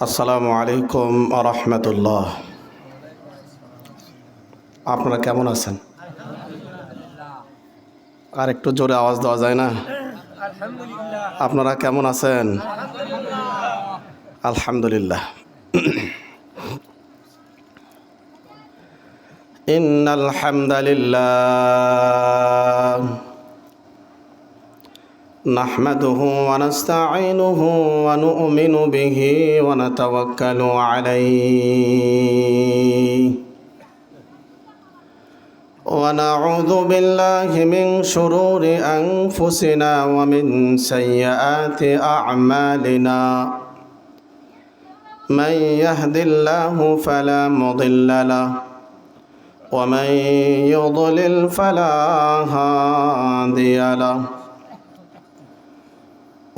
আসসালামু আলাইকুম রহমতুল্লাহ। আপনারা কেমন আছেন? আর একটু জোরে আওয়াজ দেওয়া যায় না? আপনারা কেমন আছেন? আলহামদুলিল্লাহ। ইন্নাল হামদালিল্লাহ নাহমাদুহু ওয়া নাস্তাঈনুহু ওয়া নু'মিনু বিহি ওয়া নাতাওয়াক্কালু আলাইহি ওয়া নাউযু বিল্লাহি মিন শুরুরি আনফুসিনা ওয়া মিন সাইয়্যাতি আ'মালিনা মান ইয়াহদিল্লাহু ফালা মুদিল্লা লাহু ওয়া মান ইউদ্লিল ফালা হাদিয়া লাহু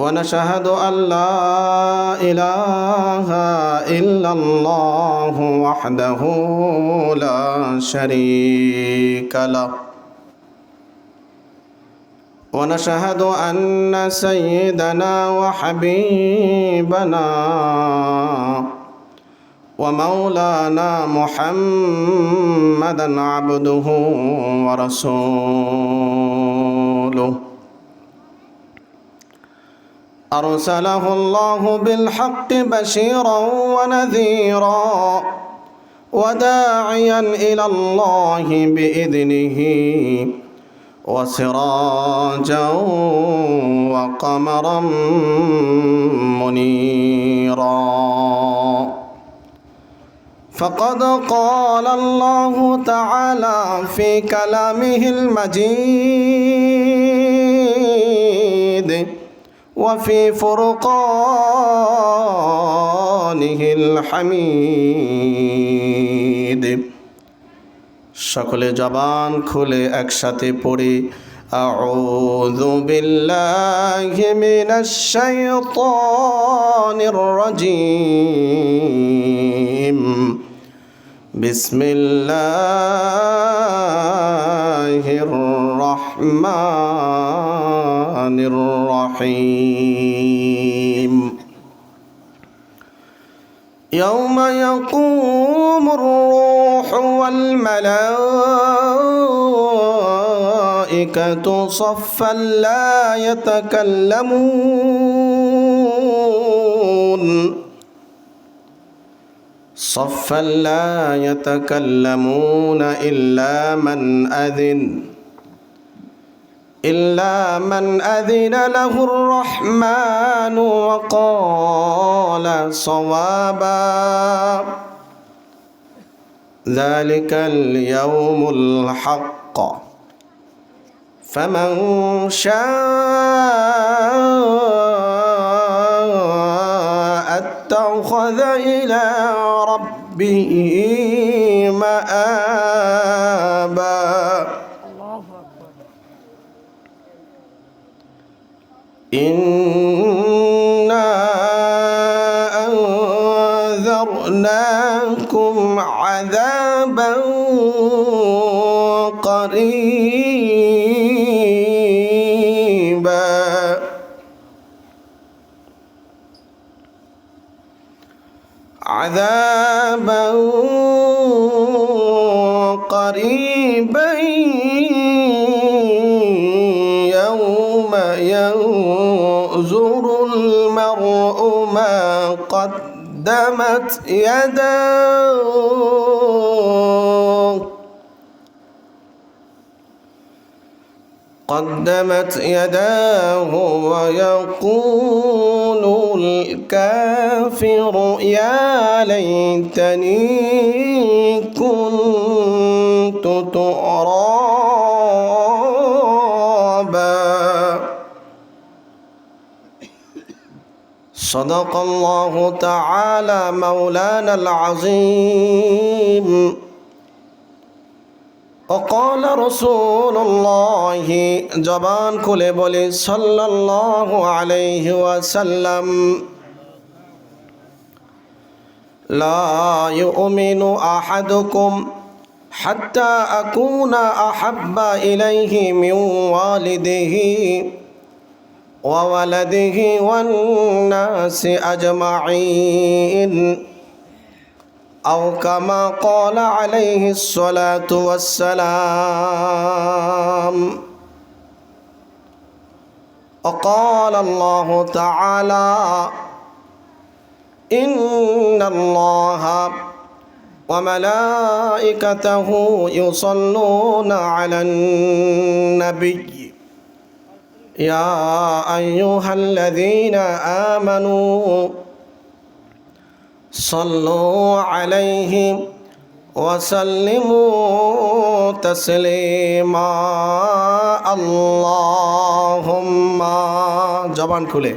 ونشهد أن لا إله إلا الله وحده لا شريك له ونشهد أن سيدنا وحبيبنا ومولانا محمدا عبده ورسوله أرسله الله بالحق بشيرا ونذيرا وداعيا إلى الله بإذنه وسراجا وقمرا منيرا فقد قال الله تعالى في كلامه المجيد وفي فرقانه الحميد সকলে জবান খুলে একসাথে পড়ি আউযু বিল্লাহি মিনাশ শাইতানির রাজীম বিসমিল্লাহির রহমানির রহিম يوم يقوم الروح والملائكة صفا لا يتكلمون إلا من أذن له الرحمن وقال صوابا ذلك اليوم الحق فمن شاء اتخذ إلى ربه مآبا إنا أنذرناكم عذابا قريبا يوم ينظر المرء ما قدمت يداه ويقول الكافر يا ليتني كنت ترابا صدق الله تعالى مولانا العظيم وقال رسول الله জবান খুলে বলে সাল্লাল্লাহু আলাইহি ওয়াসাল্লাম لا يؤمن أحدكم حتى أكون أحب إليه من والده وولده والناس أجمعين أو كما قال عليه الصلاة والسلام. وقال الله تعالى: إن الله وملائكته يصلون على النبي يا أيها الذين آمنوا صلوا عليه وسلموا تسليما. اللهم জবান খুলে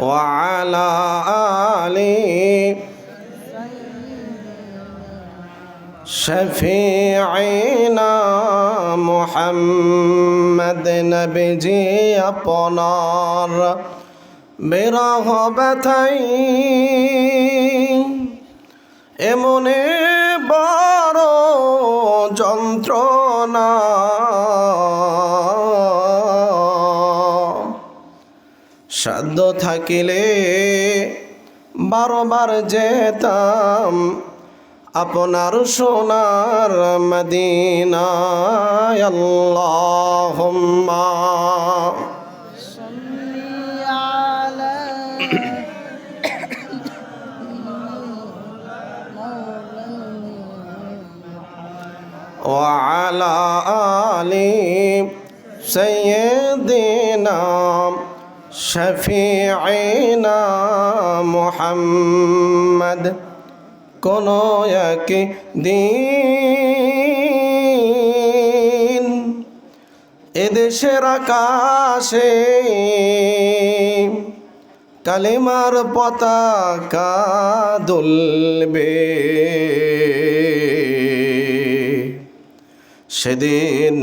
وعلى آله শফিঈনা মুহাম্মদ নবীজি আপনার বিরহ ব্যথাই এমনে বড় যন্ত্রণা, সাধ্য থাকিলে বারবার যেতাম আপনার সোনার মদিনায়। আল্লাহুম্মা সাল্লি আলা ওয়া আলা আলি সাইয়্যিদিনা শফিঈনা মুহাম্মদ। কোনো এক দিন এদেশের আকাশে কালিমার পতাকা দুলবে, সেদিন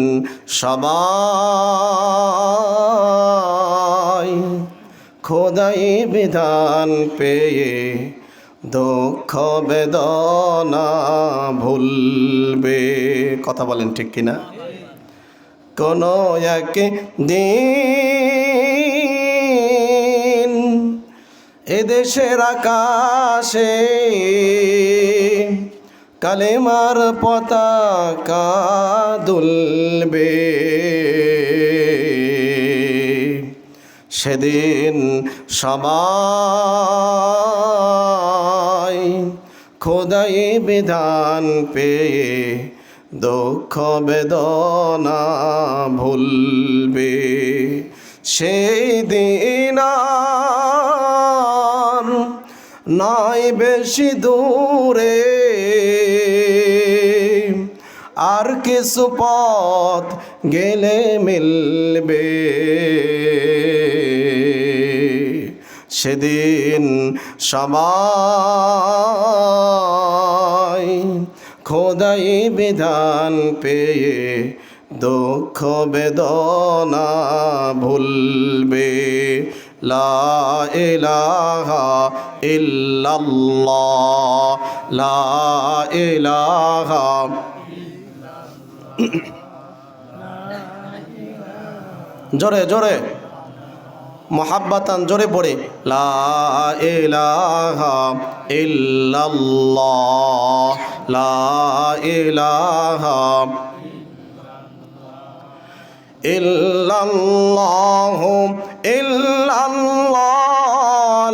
সবাই খোদাই বিধান পেয়ে দুঃখ বেদনা ভুলবে। কথা বলেন ঠিক কিনা? কোনো এক দিন এদেশের আকাশে কালেমার পতাকা দুলবে, সেদিন সবাই খোদাই বিধান পেয়ে দুঃখ বেদনা ভুলবে। সেই দিন আর নয় বেশি দূরে, আর কিছু পথ গেলে মিলবে, সেদিন সবাই খোদাই বিধান পেয়ে দুঃখ বেদনা ভুলবে। লা ইলাহা ইল্লাল্লাহ, লা ইলাহা জোরে জোরে মোহাব্বতান জোরে পড়ে, লা ইলাহা ইল্লাল্লাহ, লা ইলাহা ইল্লাল্লাহ, ইল্লাল্লাহ,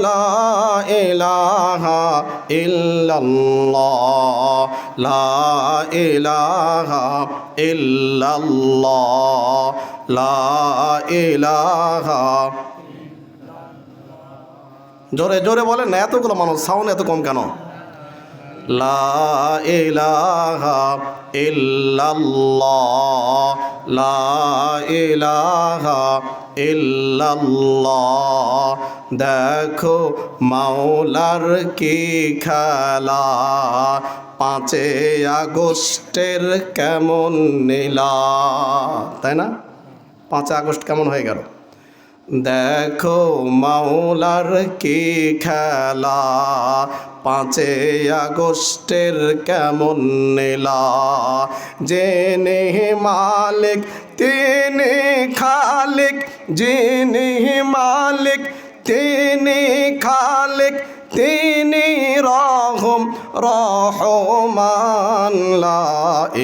লা ইলাহা ইল্লাল্লাহ, লা ইলাহা ইল্লাল্লাহ, লা ইলাহা। জোরে জোরে বলেন না, এতগুলো মানুষ, সাউন্ড এত কম কেন? লা ইলাহা ইল্লাল্লাহ, লা ইলাহা ইল্লাল্লাহ। দেখো মাওলার কি খেলা, 5 আগস্টের কেমন নীলা, তাই না? 5 আগস্ট কেমন হয়ে গেল। দেখো মাওলার কি খেলা, 5 আগস্টের কেমন নীলা, যিনি মালিক তিনি খালিক, যিনি মালিক তিনি খালিক, তিনি রহমান। লা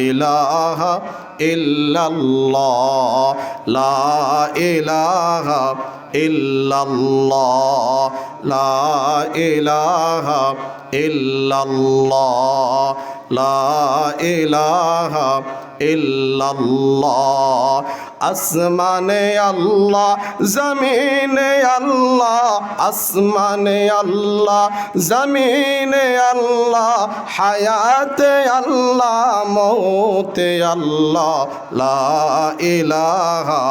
ইলাহা ইল্লাল্লাহ, লা ইলাহা ইল্লাল্লাহ, লা ইলাহা ইল্লাল্লাহ, লা ইলাহা ইল্লাল্লাহ। আসমানে আল্লাহ জমিনে আল্লাহ, আসমানে আল্লাহ জমিনে আল্লাহ, হায়াতে আল্লাহ মৌতে আল্লাহ। লা ইলাহা,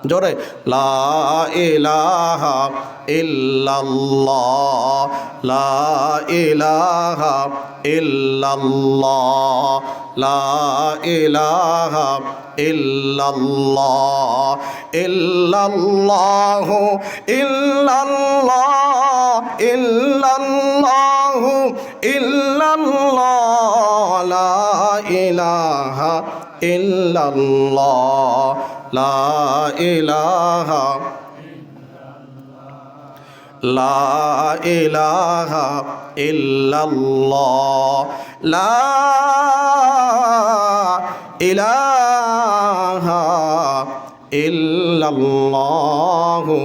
জোরে, লা ইলাহা ইল্লাল্লাহ, লা ইলাহা ইল্লাল্লাহ, লা ইলাহা ইল্লাল্লাহ, ইল্লাল্লাহু ইল্লাল্লাহ, ইল্লাল্লাহু ইল্লাল্লাহ, লা ইলাহা ইল্লাল্লাহ, লা ইলাহা, লা ইলাহা ইল্লাল্লাহ, লা ইলাহা ইল্লাল্লাহু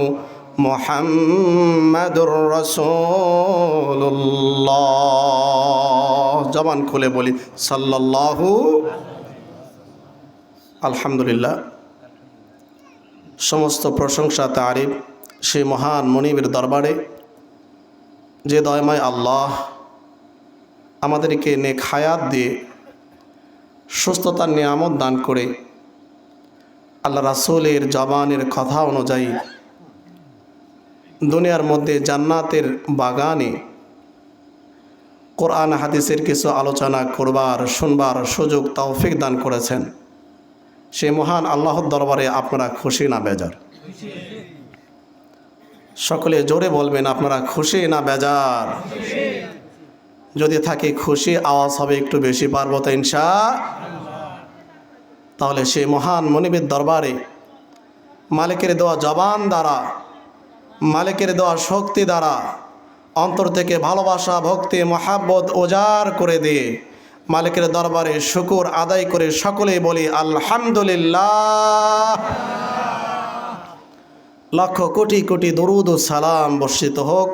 মুহাম্মাদুর রাসূলুল্লাহ। জবান খুলে বলি সাল্লাল্লাহু। আলহামদুলিল্লাহ, সমস্ত প্রশংসা তারিফ সেই মহান মনিবের দরবারে, যে দয়াময় আল্লাহ আমাদেরকে নেক হায়াত দিয়ে সুস্থতার নিয়ামত দান করে আল্লাহ রাসূলের জবানের কথা অনুযায়ী দুনিয়ার মধ্যে জান্নাতের বাগানে কোরআন হাদিসের কিছু আলোচনা করবার শুনবার সুযোগ তৌফিক দান করেছেন। সে মহান আল্লাহর দরবারে আপনারা খুশি না বেজার? সকলে জোরে বলবেন, আপনারা খুশি না বেজার? যদি থাকে খুশি, আওয়াজ হবে একটু বেশি, পারবো তো ইনশাআল্লাহ। তাহলে সেই মহান মনিবের দরবারে মালিকের দেওয়া জবান দ্বারা, মালিকের দেওয়া শক্তি দ্বারা অন্তর থেকে ভালোবাসা ভক্তি মহাব্বত উজাড় করে দিয়ে মালিকের দরবারে শুকর আদায় করে সকলেই বলি আলহামদুলিল্লাহ। লক্ষ কোটি কোটি দরুদ ও সালাম বর্ষিত হোক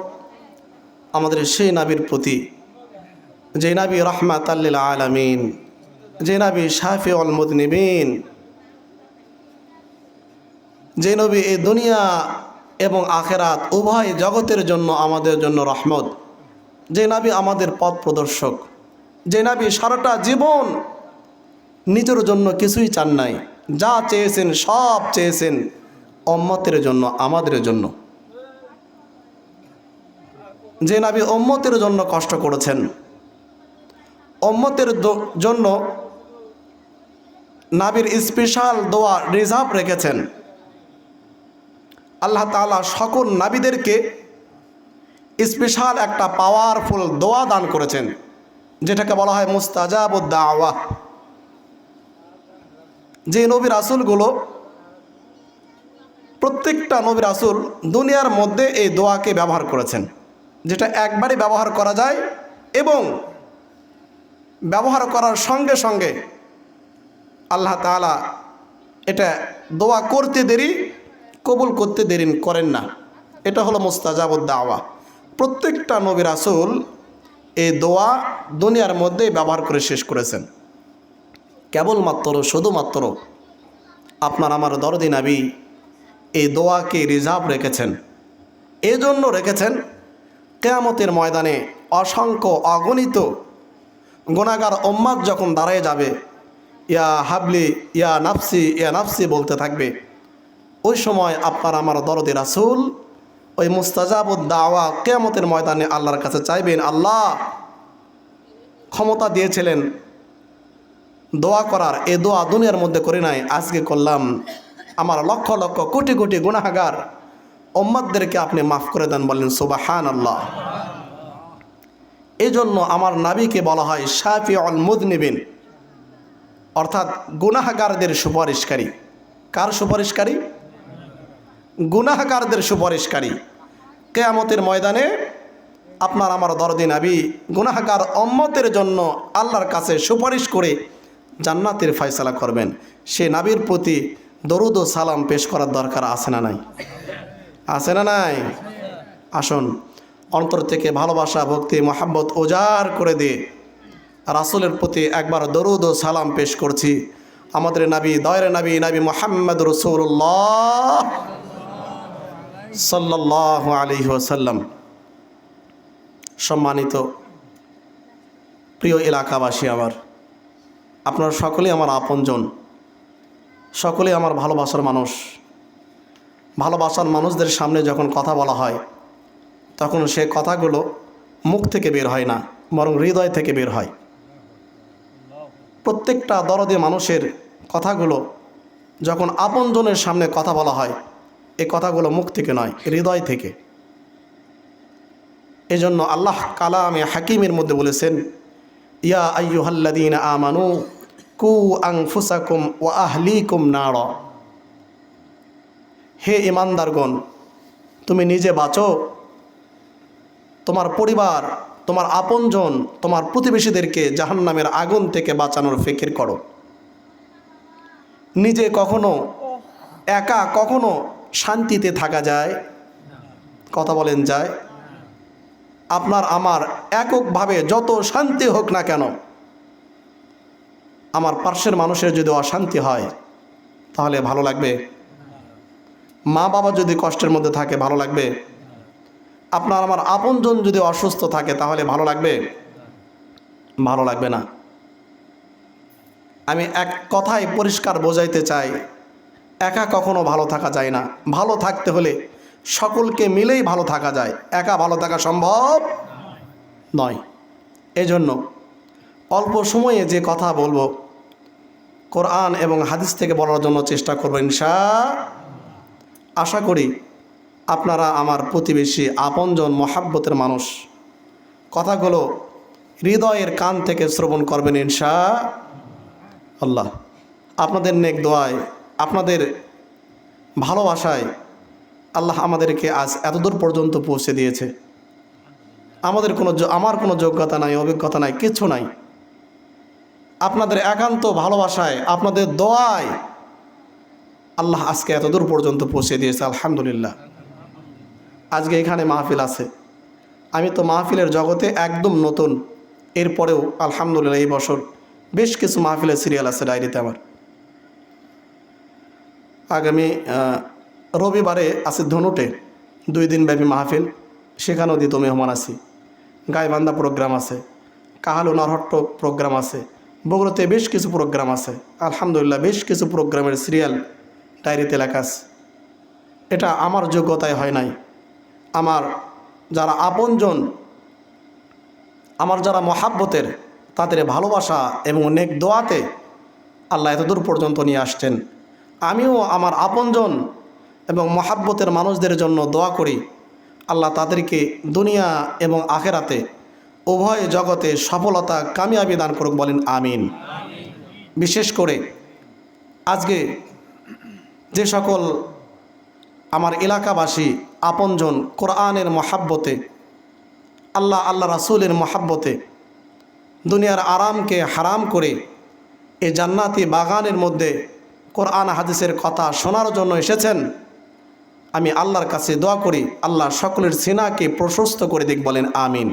আমাদের সেই নবীর প্রতি, যে নবী রাহমাতাল লিল আলামিন, যে নবী শাফিউল মুযনিবিন, যে নবী এই দুনিয়া এবং আখেরাত উভয় জগতের জন্য আমাদের জন্য রহমত, যে নবী আমাদের পথ প্রদর্শক, যে নবী সারাটা জীবন নিজের জন্য কিছুই চান নাই, যা চেয়েছেন সব চেয়েছেন উম্মতের জন্য, আমাদের জন্য। যে নবী উম্মতের জন্য কষ্ট করেছেন, উম্মতের জন্য নবীর স্পেশাল দোয়া রিজার্ভ রেখেছেন। আল্লাহ তাআলা সকল নবীদেরকে স্পেশাল একটা পাওয়ারফুল দোয়া দান করেছেন, যেটাকে বলা হয় মুস্তাজাবুদ দাওয়া। যে নবী রাসূলগুলো, প্রত্যেকটা নবী রাসূল দুনিয়ার মধ্যে এই দোয়াকে ব্যবহার করেছেন, যেটা একবারই ব্যবহার করা যায় এবং ব্যবহার করার সঙ্গে সঙ্গে আল্লাহ তাআলা এটা দোয়া করতে দেরি, কবুল করতে দেরি করেন না। এটা হলো মুস্তাজাবুদ দাওয়া। প্রত্যেকটা নবী রাসূল এই দোয়া দুনিয়ার মধ্যে ব্যবহার করে শেষ করেছেন। কেবলমাত্র শুধুমাত্র আপনার আমার দরদি নবী এই দোয়াকে রিজার্ভ রেখেছেন। এজন্য রেখেছেন, কিয়ামতের ময়দানে অসংখ্য অগণিত গুনাহগার উম্মত যখন দাঁড়ায় যাবে, ইয়া হাবলি ইয়া নাফসি বলতে থাকবে, ওই সময় আপনার আমার দরদি রাসূল ওই মুস্তাজাবুদ দাওয়া কিয়ামতের ময়দানে আল্লাহর কাছে চাইবেন। আল্লাহ ক্ষমতা দিয়েছিলেন দোয়া করার, এ দোয়া দুনিয়ার মধ্যে করে নাই, আজকে করলাম, আমার লক্ষ লক্ষ কোটি কোটি গুনাহগার উম্মতদেরকে আপনি মাফ করে দেন। বলেন সুবহানাল্লাহ। এই জন্য আমার নাবিকে বলা হয় শাফিউল মুযনিবিন, অর্থাৎ গুনাহগারদের সুপারিশকারী। কার সুপারিশকারী? গুনাহগারদের সুপারিশকারী। কিয়ামতের ময়দানে আপনার আমার দরদি নবী গুনাহগার উম্মতের জন্য আল্লাহর কাছে সুপারিশ করে জান্নাতের ফয়সালা করবেন। সে নবীর প্রতি দরুদ ও সালাম পেশ করার দরকার আছে না নাই? আছে না নাই? আসুন, অন্তর থেকে ভালোবাসা, ভক্তি, মহাব্বত উজাড় করে দিয়ে রাসূলের প্রতি একবার দরুদ ও সালাম পেশ করছি। আমাদের নবী, দয়ার নবী, নবী মুহাম্মদ রাসূলুল্লাহ সাল্লাল্লাহু আলাইহি ওয়াসাল্লাম। সম্মানিত প্রিয় এলাকাবাসী, আপনারা সকলেই আমার আপনজন, সকলেই আমার ভালোবাসার মানুষ। ভালোবাসার মানুষদের সামনে যখন কথা বলা হয় তখন সে কথাগুলো মুখ থেকে বের হয় না, বরং হৃদয় থেকে বের হয়। প্রত্যেকটা দরদি মানুষের কথাগুলো যখন আপনজনের সামনে কথা বলা হয়, এই কথাগুলো মুখ থেকে নয়, হৃদয় থেকে। এজন্য আল্লাহ কালামে হাকিমের মধ্যে বলেছেন, ইয়া আইয়ুহাল্লাযীনা আমানু কু আনফুসাকুম ওয়া আহলিকুম নারা। হে ঈমানদারগণ, তুমি নিজে বাঁচো, তোমার পরিবার, তোমার আপনজন, তোমার প্রতিবেশীদেরকে জাহান্নামের আগুন থেকে বাঁচানোর ফিকির করো। নিজে কখনো একা কখনো শান্তিতে থাকা যায়? কথা বলেন, যায়? আপনার আমার এককভাবে যত শান্তি হোক না কেন, আমার পার্শ্বের মানুষের যদি অশান্তি হয় তাহলে ভালো লাগবে? মা বাবা যদি কষ্টের মধ্যে থাকে ভালো লাগবে? আপনার আমার আপনজন যদি অসুস্থ থাকে তাহলে ভালো লাগবে? ভালো লাগবে না। আমি এক কথায় পরিষ্কার বোঝাইতে চাই, একা কখনো ভালো থাকা যায় না। ভালো থাকতে হলে সকলকে মিলেই ভালো থাকা যায়, একা ভালো থাকা সম্ভব নয়। এজন্য অল্প সময়ে যে কথা বলবো কোরআন এবং হাদিস থেকে বলার জন্য চেষ্টা করব ইনশাআল্লাহ। আশা করি আপনারা আমার প্রতিবেশী, আপনজন, মহাব্বতের মানুষ, কথাগুলো হৃদয়ের কান থেকে শ্রবণ করবেন ইনশাআল্লাহ। আপনাদের নেক দোয়ায়, আপনাদের ভালোবাসায় আল্লাহ আমাদেরকে আজ এতদূর পর্যন্ত পৌঁছে দিয়েছে। আমার কোনো যোগ্যতা নাই, অভিজ্ঞতা নাই, কিছু নাই। আপনাদের একান্ত ভালোবাসায়, আপনাদের দোয়ায় আল্লাহ আজকে এতদূর পর্যন্ত পৌঁছে দিয়েছে। আলহামদুলিল্লাহ। আজকে এখানে মাহফিল আছে। আমি তো মাহফিলের জগতে একদম নতুন, এরপরেও আলহামদুলিল্লাহ এই বছর বেশ কিছু মাহফিলের সিরিয়াল আছে ডায়েরিতে আমার। আগামী রবিবারে আছে ধনুটে 2 দিন ব্যাপী মাহফিল, সেখানেও দিত মেহমান আছি। গাইবান্ধা প্রোগ্রাম আছে, কাহালু নরহট্ট প্রোগ্রাম আছে, বগুড়াতে বেশ কিছু প্রোগ্রাম আছে। আলহামদুলিল্লাহ বেশ কিছু প্রোগ্রামের সিরিয়াল ডায়েরিতে লেখা আছে। এটা আমার যোগ্যতায় হয় নাই। আমার যারা আপনজন, আমার যারা মহাব্বতের, তাদের ভালোবাসা এবং নেক দোয়াতে আল্লাহ এতদূর পর্যন্ত নিয়ে আসছেন। আমিও আমার আপনজন এবং মহাব্বতের মানুষদের জন্য দোয়া করি, আল্লাহ তাদেরকে দুনিয়া এবং আখেরাতে উভয় জগতে সফলতা, কামিয়াবি দান করুক, বলেন আমিন। বিশেষ করে আজকে যে সকল আমার এলাকাবাসী আপনজন কোরআনের মহাব্বতে, আল্লাহ রাসূলের মহাব্বতে দুনিয়ার আরামকে হারাম করে এই জান্নাতি বাগানের মধ্যে কোরআন হাদিসের কথা শোনার জন্য এসেছেন, আমি আল্লাহর কাছে দোয়া করি আল্লাহ সকলের সিনাকে প্রশস্ত করে দিক, বলেন আমিন।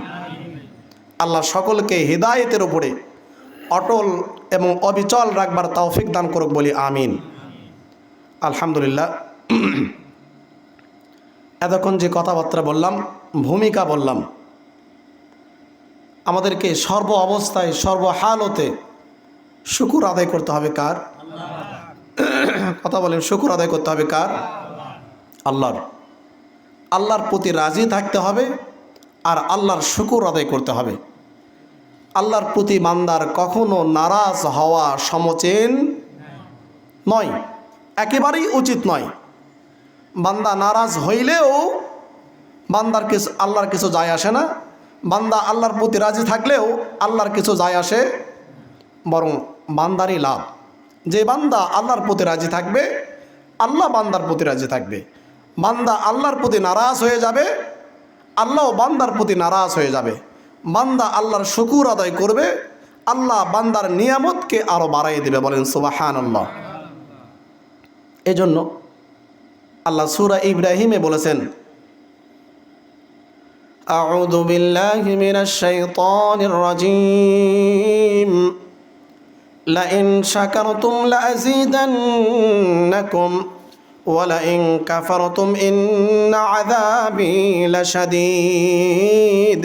আল্লাহ সকলকে হিদায়েতের উপরে অটল এবং অবিচল রাখবার তৌফিক দান করুক, বলি আমিন। আলহামদুলিল্লাহ। এতক্ষণ যে কথাবার্তা বললাম, ভূমিকা বললাম, আমাদেরকে সর্ব অবস্থায় সর্বহালতে শুকর আদায় করতে হবে কার? কথা বলেন, শুকর আদায় করতে হবে কার? আল্লাহর। আল্লাহর প্রতি রাজি থাকতে হবে আর আল্লাহর শুকর আদায় করতে হবে। আল্লাহর প্রতি বান্দার কখনো নারাজ হওয়া সমচীন নয়, একেবারেই উচিত নয়। বান্দা নারাজ হইলেও আল্লাহর কিছু যায় আসে না, বান্দা আল্লাহর প্রতি রাজি থাকলেও আল্লাহর কিছু যায় আসে, বরং বান্দারই লাভ। যে বান্দা আল্লাহর প্রতি রাজি থাকবে, আল্লাহ বান্দার প্রতি রাজি থাকবে। বান্দা আল্লাহর প্রতি নারাজ হয়ে যাবে, আল্লাহও বান্দার প্রতি নারাজ হয়ে যাবে। বান্দা আল্লাহর শুকুর আদায় করবে, আল্লাহ বান্দার নিয়ামতকে আরও বাড়াই দেবে। বলেন সুবহানাল্লাহ। এজন্য আল্লাহ সূরা ইব্রাহিমে বলেছেন, আউযু বিল্লাহি মিনাশ শাইতানির রাজীম, লাইন শাকারতুম লাযীদান্নাকুম ওয়া লাইন কাফারতুম ইন্না আযাবি লাশাদীদ।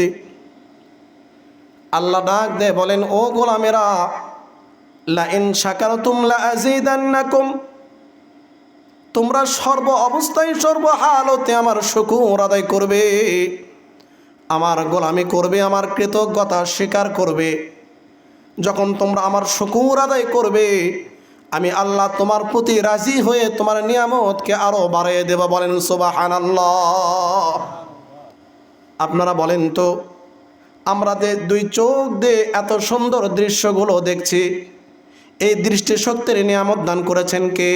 আল্লাহ ডাক দিয়ে বলেন, ও গোলামেরা, লাইন শাকারতুম লাযীদান্নাকুম, তোমরা সর্ব অবস্থায় সর্ব হালতে আমার শুকর আদায় করবে, আমার গোলামি করবে, আমার কৃতজ্ঞতা স্বীকার করবে। যখন তোমরা আমার শুকর আদায় করবে, আমি আল্লাহ তোমার প্রতি রাজি হয়ে তোমার নিয়ামতকে আরো বাড়িয়ে দেব। বলেন সুবহানাল্লাহ। আপনারা বলেন তো, আমরা যে দুই চোখ দিয়ে এত সুন্দর দৃশ্যগুলো দেখছি, এই দৃষ্টিশক্তির নিয়ামত দান করেছেন কে?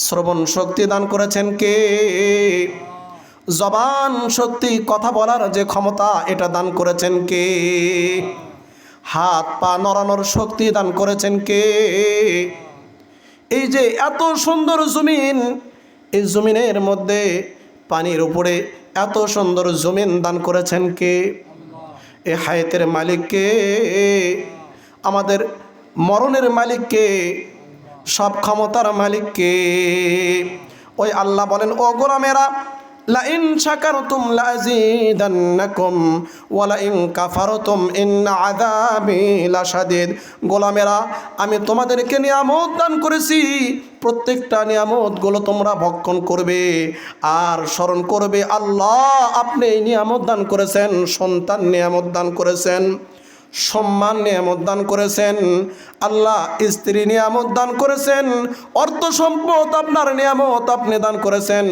শ্রবণ শক্তি দান করেছেন কে? জবান শক্তি, কথা বলার যে ক্ষমতা, এটা দান করেছেন কে? হাত পা নড়ানোর শক্তি দান করেছেন কে? এই যে এত সুন্দর জমিন, এই জমিনের মধ্যে পানির উপরে এত সুন্দর জমিন দান করেছেন কে? এ হায়াতের মালিক কে? আমাদের মরণের মালিক কে? সব ক্ষমতার মালিক কে? ওই আল্লাহ বলেন, ও গোলামেরা, লাইন শাকারতুম লাযীদান্নাকুম ওয়া লাইন কাফারতুম ইন্না আযাবি লাশাদীদ। গোলামেরা, আমি তোমাদেরকে নিয়ামত দান করেছি, প্রত্যেকটা নিয়ামতগুলো তোমরা ভক্ষণ করবে আর স্মরণ করবে, আল্লাহ আপনি এই নিয়ামত দান করেছেন, সন্তান নিয়ামত দান করেছেন, সম্মান নিয়ামত দান করেছেন, আল্লাহ স্ত্রী নিয়ামত দান করেছেন, অর্থ সম্পদ আপনার নিয়ামত আপনি দান করেছেন,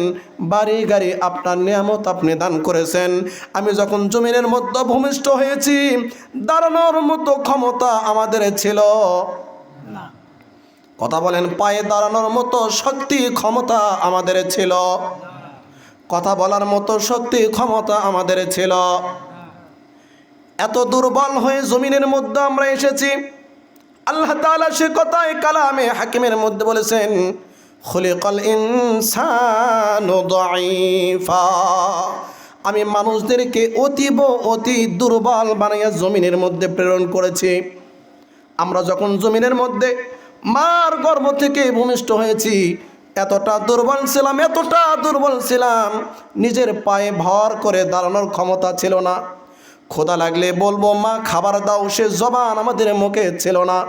বাড়ি গাড়ি আপনার নিয়ামত আপনি দান করেছেন। আমি যখন জমিনের মধ্যে ভূমিষ্ঠ হয়েছি, দাঁড়ানোর মতো ক্ষমতা আমাদের ছিল না। কথা বলেন, পায়ে দাঁড়ানোর মতো শক্তি ক্ষমতা আমাদের ছিল, কথা বলার মতো শক্তি ক্ষমতা আমাদের ছিল। এত দুর্বল হয়ে জমিনের মধ্যে আমরা এসেছি। আল্লাহ তাআলা সে কথায় কালামে হাকিমের মধ্যে বলেছেন, খুলিকাল ইনসানু দাঈফা, আমি মানুষদেরকে অতি দুর্বল বানাইয়া জমিনের মধ্যে প্রেরণ করেছি। আমরা যখন জমিনের মধ্যে মার গর্ভ থেকে ভূমিষ্ঠ হয়েছি, এতটা দুর্বল ছিলাম, নিজের পায়ে ভর করে দাঁড়ানোর ক্ষমতা ছিল না। ক্ষুধা লাগলে বলবো মা খাবার দাও, সে জবান আমাদের মুখে ছিল না।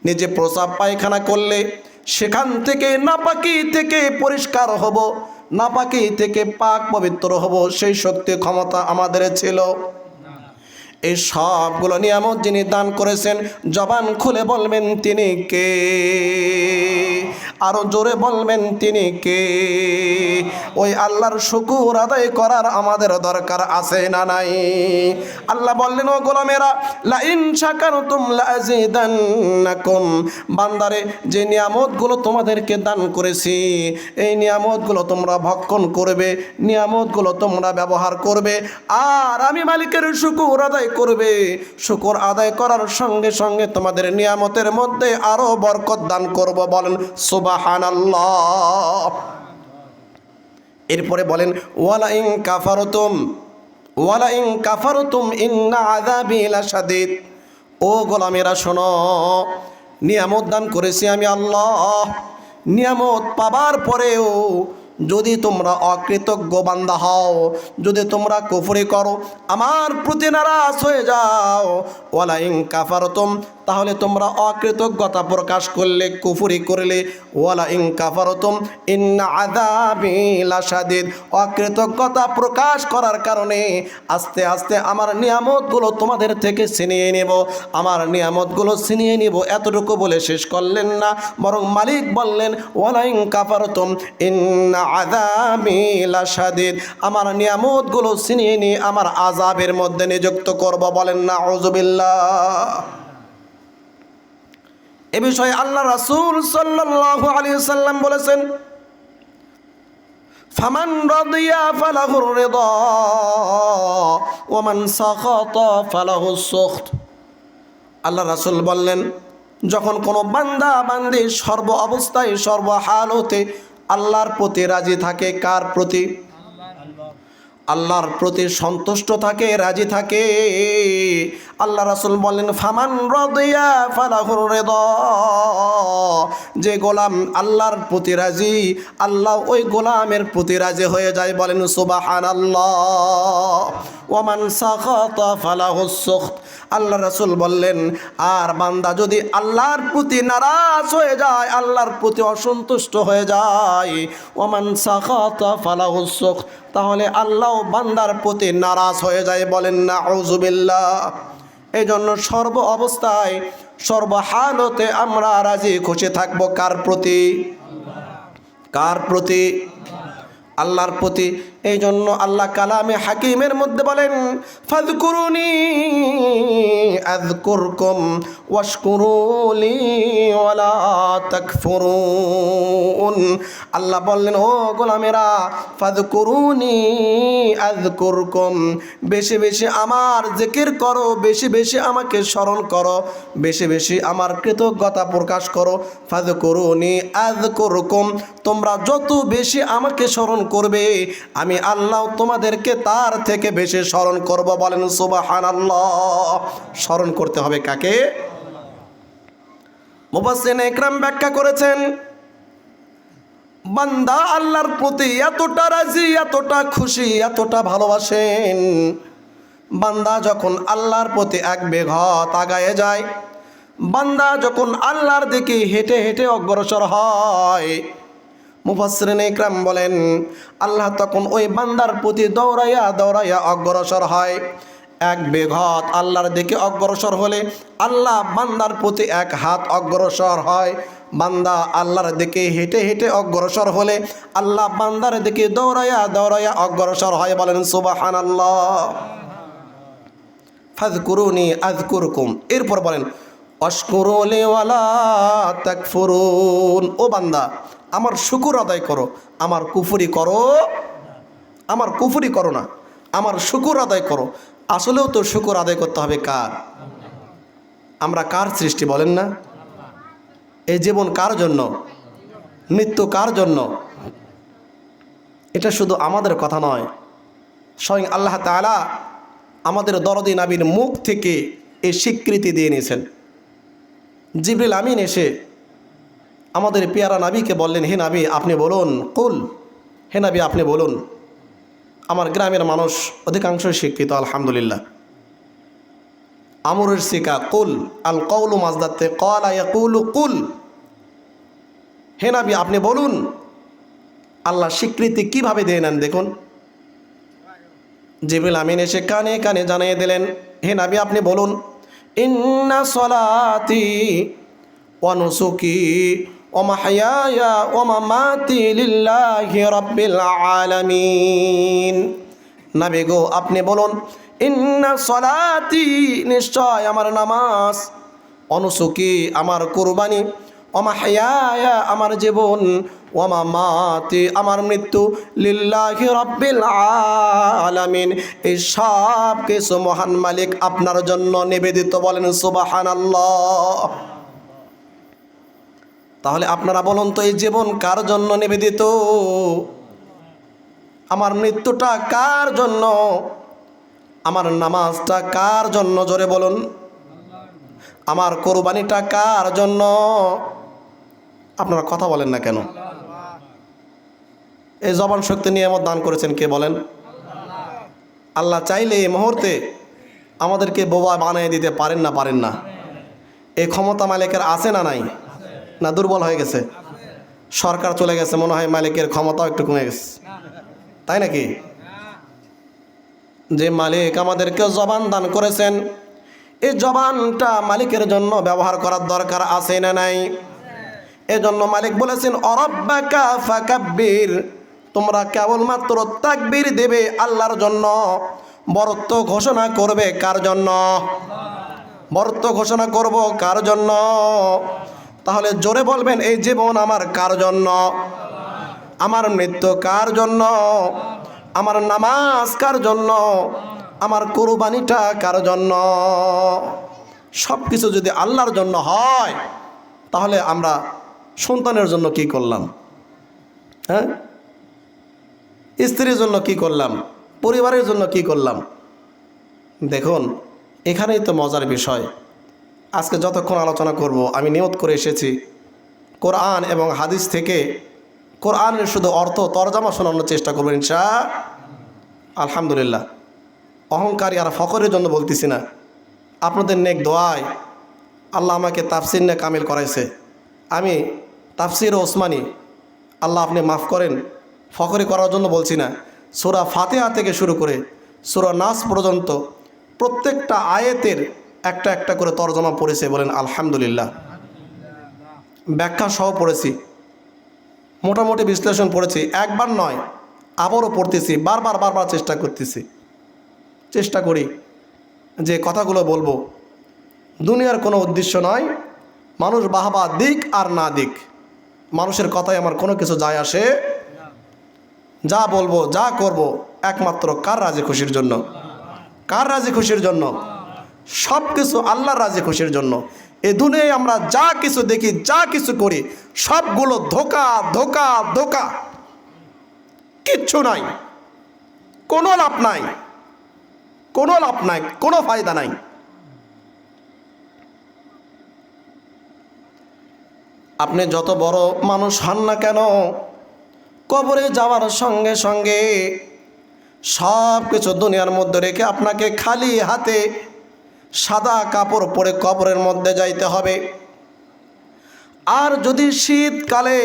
নিজে প্রস্রাব পায়খানা করলে সেখান থেকে নাপাকি থেকে পরিষ্কার হব, নাপাকি থেকে পাক পবিত্র হব, সেই শক্তি ক্ষমতা আমাদের ছিল। এই সবগুলো নিয়ামত যিনি দান করেছেন, জবান খুলে বলবেন তিনি কে? আরো জোরে বলবেন তিনি কে? ওই আল্লাহর শুকর আদায় করার আমাদের দরকার আছে না নাই? আল্লাহ বললেন, ও গোলামেরা, লাইন শাকারতুম লাযীদান্নাকুম, বান্দারে যে নিয়ামতগুলো তোমাদেরকে দান করেছি, এই নিয়ামতগুলো তোমরা ভক্ষণ করবে, নিয়ামতগুলো তোমরা ব্যবহার করবে, আর আমি মালিকের শুকর আদায় করবে। শুকর আদায় করার সঙ্গে সঙ্গে তোমাদের নিয়ামতের মধ্যে আরো বরকত দান করব। বলেন সুবহানাল্লাহ। এরপরে বলেন, ওয়ালাইন কাফারতুম ইন্না আযাবি লাশাদীদ। ও গোলামেরা শোনো, নিয়ামত দান করেছি আমি আল্লাহ, নিয়ামত পাবার পরেও যদি তোমরা অকৃতজ্ঞ বান্দা হও, যদি তোমরা কুফরি করো, আমার প্রতি নারাজ হয়ে যাও, ওয়ালাইন কাফারতুম, তাহলে তোমরা অকৃতজ্ঞতা প্রকাশ করলে, কুফরি করলে। ওয়ালা ইন কাফারতুম ইন্না আযাবি লাশাদীদ, অকৃতজ্ঞতা প্রকাশ করার কারণে আস্তে আস্তে আমার নিয়ামতগুলো তোমাদের থেকে ছিনিয়ে নেব, আমার নিয়ামতগুলো ছিনিয়ে নেব। এতটুকু বলে শেষ করলেন না, বরং মালিক বললেন ওয়ালা ইন কাফারতুম ইন্না আযাবি লাশাদীদ, আমার নিয়ামতগুলো ছিনিয়ে নিয়ে আমার আযাবের মধ্যে নিযুক্ত করব। বলেন নাউযুবিল্লাহ। এ বিষয়ে আল্লাহ রাসূল সাল্লাল্লাহু আলাইহি ওয়াসাল্লাম বলেছেন ফামান রাদিয়া ফালাহুর রিদা ওয়া মান সাখাতা ফালাহুস সুখত। আল্লাহ রাসূল বললেন, যখন কোনো বান্দা বান্দি সর্ব অবস্থায় সর্ব হালতে আল্লাহর প্রতি রাজি থাকে, কার প্রতি? আল্লাহর প্রতি সন্তুষ্ট থাকে, রাজি থাকে। আল্লাহ রাসূল বলেন ফামান রাদিয়া ফালাহুর রিদা, যে গোলাম আল্লাহর প্রতি রাজি, আল্লাহ ওই গোলামের প্রতি রাজি হয়ে যায়। বলেন সুবহানাল্লাহ। ওয়া মান সাখাতা ফালাহুস সুখত। আল্লাহ রাসূল বললেন, আর বান্দা যদি আল্লাহর প্রতি নারাজ হয়ে যায়, আল্লাহর প্রতি অসন্তুষ্ট হয়ে যায়, ওয়া মান সাখাতা ফালাহুস সুখত, তাহলে আল্লাহ বান্দার প্রতি নারাজ হয়ে যায়। বলেন নাউযুবিল্লাহ। এই জন্য সর্ব অবস্থায় সর্ব হালতে আমরা রাজি খুশি থাকবো কার প্রতি? কার প্রতি? আল্লাহর প্রতি। এই জন্য আল্লাহ কালামে হাকিমের মধ্যে বলেন ফাযকুরুনি আযকুরকুম ওয়াশকুরুলি ওয়ালা তাকফুরুন। আল্লাহ বললেন, ও গোলামেরা, ফাযকুরুনি আযকুরকুম, বেশি বেশি আমার জিকির করো, বেশি বেশি আমাকে স্মরণ করো, বেশি বেশি আমার কৃতজ্ঞতা প্রকাশ করো। ফাযকুরুনি আযকুরকুম, তোমরা যত বেশি আমাকে স্মরণ করবে, আমি আল্লাহ তোমাদেরকে তার থেকে বেশি স্মরণ করব। বলেন সুবহানাল্লাহ। স্মরণ করতে হবে কাকে? মুফাসসিরিন ইকরাম ব্যাখ্যা করেছেন, বান্দা আল্লাহর প্রতি এতটা রাজি, এতটা খুশি, এতটা ভালোবাসেন, বান্দা যখন আল্লাহর প্রতি এক বেঘত আগায়ে যায়, বান্দা যখন আল্লাহর দিকে হেঁটে হেঁটে অগ্রসর হয়, মুফাসসিরিন ইকরাম বলেন আল্লাহ তখন ওই বান্দার প্রতি দৌড়াইয়া দৌড়াইয়া অগ্রসর হয়। এক বেঘত আল্লাহর দিকে অগ্রসর হলে আল্লাহ বান্দার প্রতি এক হাত অগ্রসর হয়। বান্দা আল্লাহর দিকে হেঁটে হেঁটে অগ্রসর হলে আল্লাহ বান্দার দিকে দৌড়াইয়া দৌড়াইয়া অগ্রসর হয়। বলেন সুবহানাল্লাহ। ফাযকুরুনি আযকুরকুম, এরপর বলেন ওয়াশকুরুলি ওয়ালা তাকফুরুন। ও বান্দা, আমার শুকর আদায় করো, আমার কুফরি করো, আমার কুফরি করো না, আমার শুকর আদায় করো। আসলেও তো শুকর আদায় করতে হবে কার? আমরা কার সৃষ্টি বলেন না? এই জীবন কার জন্য? মৃত্যু কার জন্য? এটা শুধু আমাদের কথা নয়, স্বয়ং আল্লাহ তাআলা আমাদের দরদি নবীর মুখ থেকে এই স্বীকৃতি দিয়ে নিয়েছেন। জিবরিল আমিন এসে আমাদের পেয়ারা নবীকে বললেন, হে নবী আপনি বলুন, কুল, হে নবী আপনি বলুন। আমার গ্রামের মানুষ অধিকাংশ শিক্ষিত আলহামদুলিল্লাহ। আমরের শিকা কুল, আল কওলু মাজদাতে ক্বালা ইয়াকুলু কুল, হে নবী আপনি বলুন। আল্লাহ স্বীকৃতি কিভাবে দিয়ে নেন দেখুন। জিবরিল আমিন এসে কানে কানে জানিয়ে দিলেন, হে নবী আপনি বলুন, ইন্না সলাতি ওয়া নুসুকি ওয়া মাহইয়ায়া ওয়া মামাতি লিল্লাহি রাব্বিল আলামিন। নবী গো আপনি বলুন, ইন্না সলাতি, নিশ্চয় আমার নামাজ, অনুসুকি আমার কুরবানি, ওয়া মাহইয়ায়া আমার জীবন, ওয়া মামাতি আমার মৃত্যু, লিল্লাহি রাব্বিল আলামিন এই সব কিছু মহান মালিক আপনার জন্য নিবেদিত। বলেন সুবহানাল্লাহ। তাহলে আপনারা বলুন তো, এই জীবন কার জন্য নিবেদিত? আমার মৃত্যুটা কার জন্য? আমার নামাজটা কার জন্য? জোরে বলুন। আমার কোরবানিটা কার জন্য? আপনারা কথা বলেন না কেন? এই জবান শক্তি নিয়ামত দান করেছেন কে বলেন? আল্লাহ চাইলে এই মুহূর্তে আমাদেরকে বোবা বানিয়ে দিতে পারেন না? পারেন না? এই ক্ষমতা মালিকের আছে না নাই? না দুর্বল হয়ে গেছে? সরকার চলে গেছে, মনে হয় মালিকের ক্ষমতাও একটু কমে গেছে, তাই নাকি? যে মালিক আমাদেরকে জবান দান করেছেন, এই জবানটা মালিকের জন্য ব্যবহার করার দরকার আছে না নাই? এজন্য মালিক বলেছেন অরব্বাকা ফাকাব্বির, তোমরা কেবলমাত্র তাকবীর দেবে আল্লাহর জন্য, বরত্ব ঘোষণা করবে কার জন্য? বরত্ব ঘোষণা করব কার জন্য? তাহলে জোরে বলবেন, এই জীবন আমার কার জন্য? আমার মৃত্যু কার জন্য? আমার নামাজ কার জন্য? আমার কুরবানিটা কার জন্য? সব কিছু যদি আল্লাহর জন্য হয়, তাহলে আমরা সন্তানের জন্য কি করলাম? হ্যাঁ, স্ত্রীর জন্য কি করলাম? পরিবারের জন্য কি করলাম? দেখুন, এখানেই তো মজার বিষয়। আজকে যতক্ষণ আলোচনা করব, আমি নিয়ত করে এসেছি কোরআন এবং হাদিস থেকে কোরআনের শুধু অর্থ তরজমা শোনানোর চেষ্টা করবো ইনশাআল্লাহ। আলহামদুলিল্লাহ, অহংকারী আর ফখরের জন্য বলতেছি না, আপনাদের নেক দোয়ায় আল্লাহ আমাকে তাফসির নিয়ে কামিল করাইছে। আমি তাফসির ওসমানী, আল্লাহ আপনি মাফ করেন, ফখরি করার জন্য বলছি না। সূরা ফাতিহা থেকে শুরু করে সূরা নাস পর্যন্ত প্রত্যেকটা আয়াতের একটা একটা করে তরজমা পড়েছে, বলেন আলহামদুলিল্লাহ। ব্যাখ্যা সহ পড়েছি, মোটামুটি বিশ্লেষণ পড়েছি, একবার নয় আবারও পড়তেছি, বারবার চেষ্টা করি যে কথাগুলো বলবো দুনিয়ার কোনো উদ্দেশ্য নয়, মানুষ বাহবা দিক আর না দিক, মানুষের কথায় আমার কোনো কিছু যায় আসে। যা বলবো যা করব একমাত্র কার রাজি খুশির জন্য? কার রাজি খুশির জন্য? সব কিছু আল্লাহর রাজি খুশির জন্য। এই দুনিয়ায় আমরা যা কিছু দেখি, যা কিছু করি, সবগুলো ধোঁকা ধোঁকা ধোঁকা, কিচ্ছু নাই, কোনো লাভ নাই, কোনো লাভ নাই, কোনো ফায়দা নাই। আপনি যত বড় মানুষ হন না কেন, কবরে যাওয়ার সঙ্গে সঙ্গে সব কিছু দুনিয়ার মধ্যে রেখে আপনাকে খালি হাতে সাদা কাপড় পরে কবরের মধ্যে যাইতে হবে। আর যদি শীতকালে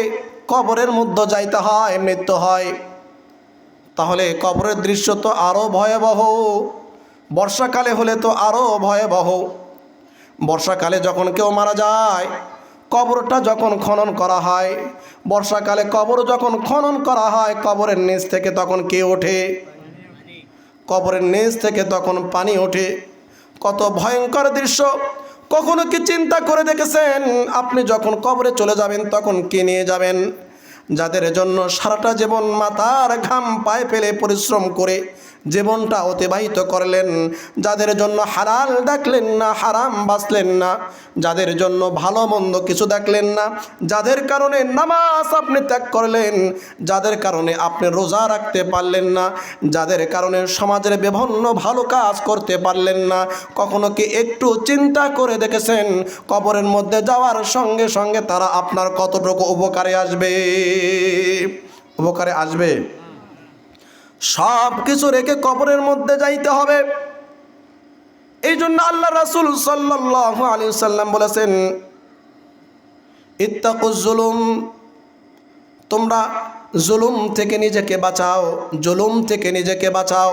কবরের মধ্যে যাইতে হয়, মৃত্যু হয়, তাহলে কবরের দৃশ্য তো আরও ভয়াবহ। বর্ষাকালে হলে তো আরও ভয়াবহ। বর্ষাকালে যখন কেউ মারা যায়, কবরটা যখন খনন করা হয়, বর্ষাকালে কবর যখন খনন করা হয়, কবরের নিচ থেকে তখন কে ওঠে? কবরের নিচ থেকে তখন পানি ওঠে। কত ভয়ঙ্কর দৃশ্য! কখনো কি চিন্তা করে দেখেছেন আপনি যখন কবরে চলে যাবেন তখন কে নিয়ে যাবেন? যাদের জন্য সারাটা জীবন মাথার ঘাম পায়ে ফেলে পরিশ্রম করে জীবনটা অতিবাহিত করলেন, যাদের জন্য হালাল দেখলেন না, হারাম বাঁচলেন না, যাদের জন্য ভালো মন্দ কিছু দেখলেন না, যাদের কারণে নামাজ আপনি ত্যাগ করলেন, যাদের কারণে আপনি রোজা রাখতে পারলেন না, যাদের কারণে সমাজের বিভিন্ন ভালো কাজ করতে পারলেন না, কখনো কি একটু চিন্তা করে দেখেছেন কবরের মধ্যে যাওয়ার সঙ্গে সঙ্গে তারা আপনার কতটুকু উপকারে আসবে? উপকারে আসবে? সব কিছু রেখে কবরের মধ্যে যাইতে হবে। এই জন্য আল্লাহ রাসূল সাল্লাল্লাহু আলাইহি সাল্লাম বলেছেন, ইত্তাকুজ জুলুম, তোমরা জুলুম থেকে নিজেকে বাঁচাও, জুলুম থেকে নিজেকে বাঁচাও।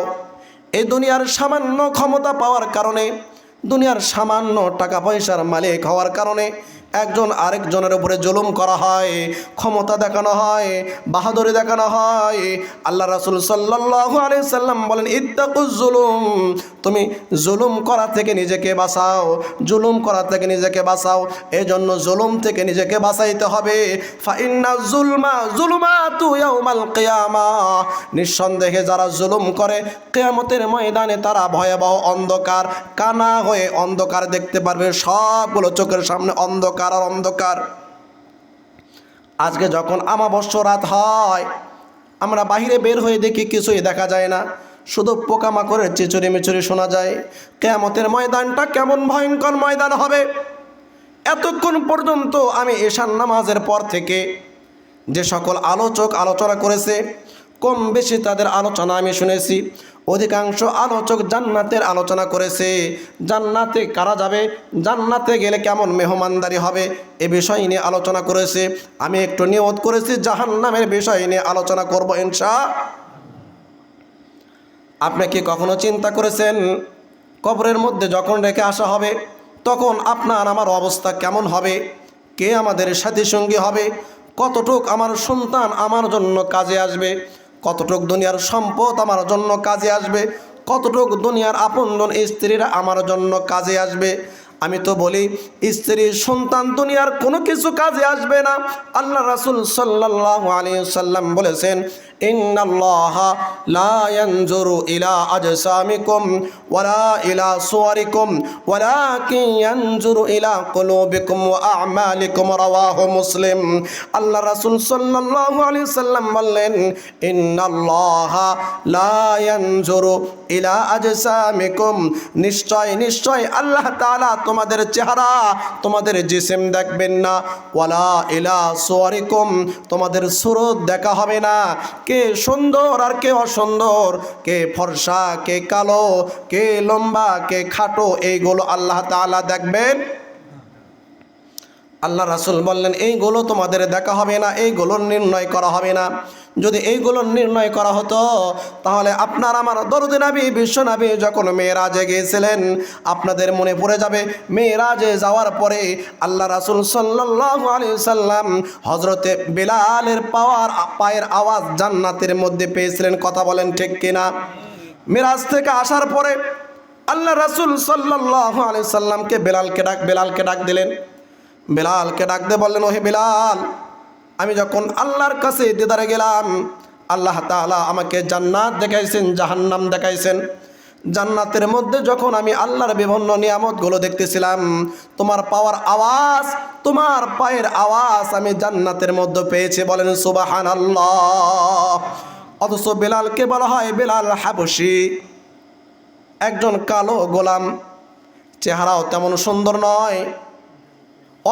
এই দুনিয়ার সামান্য ক্ষমতা পাওয়ার কারণে, দুনিয়ার সামান্য টাকা পয়সার মালিক হওয়ার কারণে একজন আরেকজনের উপরে জুলুম করা হয়, ক্ষমতা দেখানো হয়, বাহাদুরি দেখানো হয়। আল্লাহ রাসূল সাল্লাল্লাহু আলাইহি সাল্লাম বলেন, ইত্তাকুজ জুলুম, তুমি জুলুম করা থেকে নিজেকে বাঁচাও, জুলুম করা থেকে নিজেকে বাঁচাও। এজন্য জুলুম থেকে নিজেকে বাঁচাইতে হবে। ফাইন্না জুলমা জুলুমাতু ইয়াউমাল কিয়ামাহ, নিঃসন্দেহে যারা জুলুম করে কিয়ামতের ময়দানে তারা ভয়াবহ অন্ধকার, কানা হয়ে অন্ধকার দেখতে পারবে। সবগুলো চোখের সামনে অন্ধকার আর অন্ধকার। আজকে যখন আমাবস্যা রাত হয়, আমরা বাহিরে বের হয়ে দেখি কিছুই দেখা যায় না, শুধু পোকামাকড়ের চিচুরি মিচুরি শোনা যায়। কিয়ামতের ময়দানটা কেমন ভয়ঙ্কর ময়দান হবে! এতক্ষণ পর্যন্ত আমি এশার নামাজের পর থেকে যে সকল আলোচক আলোচনা করেছে, কম বেশি তাদের আলোচনা আমি শুনেছি। অধিকাংশ আলোচক জান্নাতের আলোচনা করেছে। জান্নাতে কারা যাবে, জান্নাতে গেলে কেমন মেহমানদারি হবে এ বিষয় নিয়ে আলোচনা করেছে। আমি একটু নিয়ত করেছি জাহান্নামের বিষয় নিয়ে আলোচনা করব ইনশাআল্লাহ। আপনি কি কখনো চিন্তা করেছেন কবরের মধ্যে যখন রেখে আসা হবে তখন আপনার আমার অবস্থা কেমন হবে? কে আমাদের সাথী সঙ্গী হবে? কতটুক আমার সন্তান আমার জন্য কাজে আসবে? কতটুক দুনিয়ার সম্পদ আমার জন্য কাজে আসবে? কতটুক দুনিয়ার আপনজন স্ত্রীরা আমার জন্য কাজে আসবে? আমি তো বলি স্ত্রী সন্তান দুনিয়ার কোনো কিছু কাজে আসবে না। আল্লাহ রাসূল সাল্লাল্লাহু আলাইহি ওয়াসাল্লাম বলেছেন, ইন্নাল্লাহা লা ইয়ানজুরু ইলা আজসামিকুম ওয়ালা ইলা সুওয়ারিকুম ওয়ালাকিন ইয়ানজুরু ইলা কুলুবিকুম ওয়া আ'মালিকুম, রাওয়াহু মুসলিম। আল্লাহ রাসূল সাল্লাল্লাহু আলাইহি ওয়াসাল্লাম বললেন, ইন্নাল্লাহা লা ইয়ানজুরু ইলা আজসামিকুম, নিশ্চয় নিশ্চয় আল্লাহ তাআলা তোমাদের চেহারা, তোমাদের জিসিম দেখবেন না। ওয়ালা ইলা সুওয়ারিকুম, তোমাদের সুরত দেখা হবে না। কে সুন্দর আর কে অসুন্দর, কে ফর্সা কে কালো, কে লম্বা কে খাটো, এইগুলো আল্লাহ তাআলা দেখবেন। আল্লাহ রাসূল বললেন এইগুলো তোমাদের দেখা হবে না, এইগুলোর নির্ণয় করা হবে না। যদি এইগুলোর নির্ণয় করা হতো তাহলে আপনার আমার দরুদে নবী বিশ্ব নবী যখন মেরাজে গিয়েছিলেন, আপনাদের মনে পড়ে যাবে মেরাজে যাওয়ার পরে আল্লাহ রাসূল সাল্লাল্লাহু আলাইহি সাল্লাম হযরতে বেলালের পায়ের আওয়াজ জান্নাতের মধ্যে পেয়েছিলেন। কথা বলেন ঠিক কিনা? মেরাজ থেকে আসার পরে আল্লাহ রাসূল সাল্লাল্লাহু আলাইহি সাল্লামকে বেলালকে ডাক দিলেন। বেলালকে ডাক দিয়ে বললেন, ওহে বেলাল, আমি যখন আল্লাহর কাছে দিদারে গেলাম, আল্লাহ তাআলা আমাকে জান্নাত দেখাইছেন, জাহান্নাম দেখাইছেন। জান্নাতের মধ্যে যখন আমি আল্লাহর বিভিন্ন নিয়ামতগুলো দেখতেছিলাম, তোমার পায়ের আওয়াজ আমি জান্নাতের মধ্যে পেয়েছি। বলেন সুবহানাল্লাহ। অথচ বেলালকে বলা হয় বেলাল হাবশী, একজন কালো গোলাম, চেহারাও তেমন সুন্দর নয়,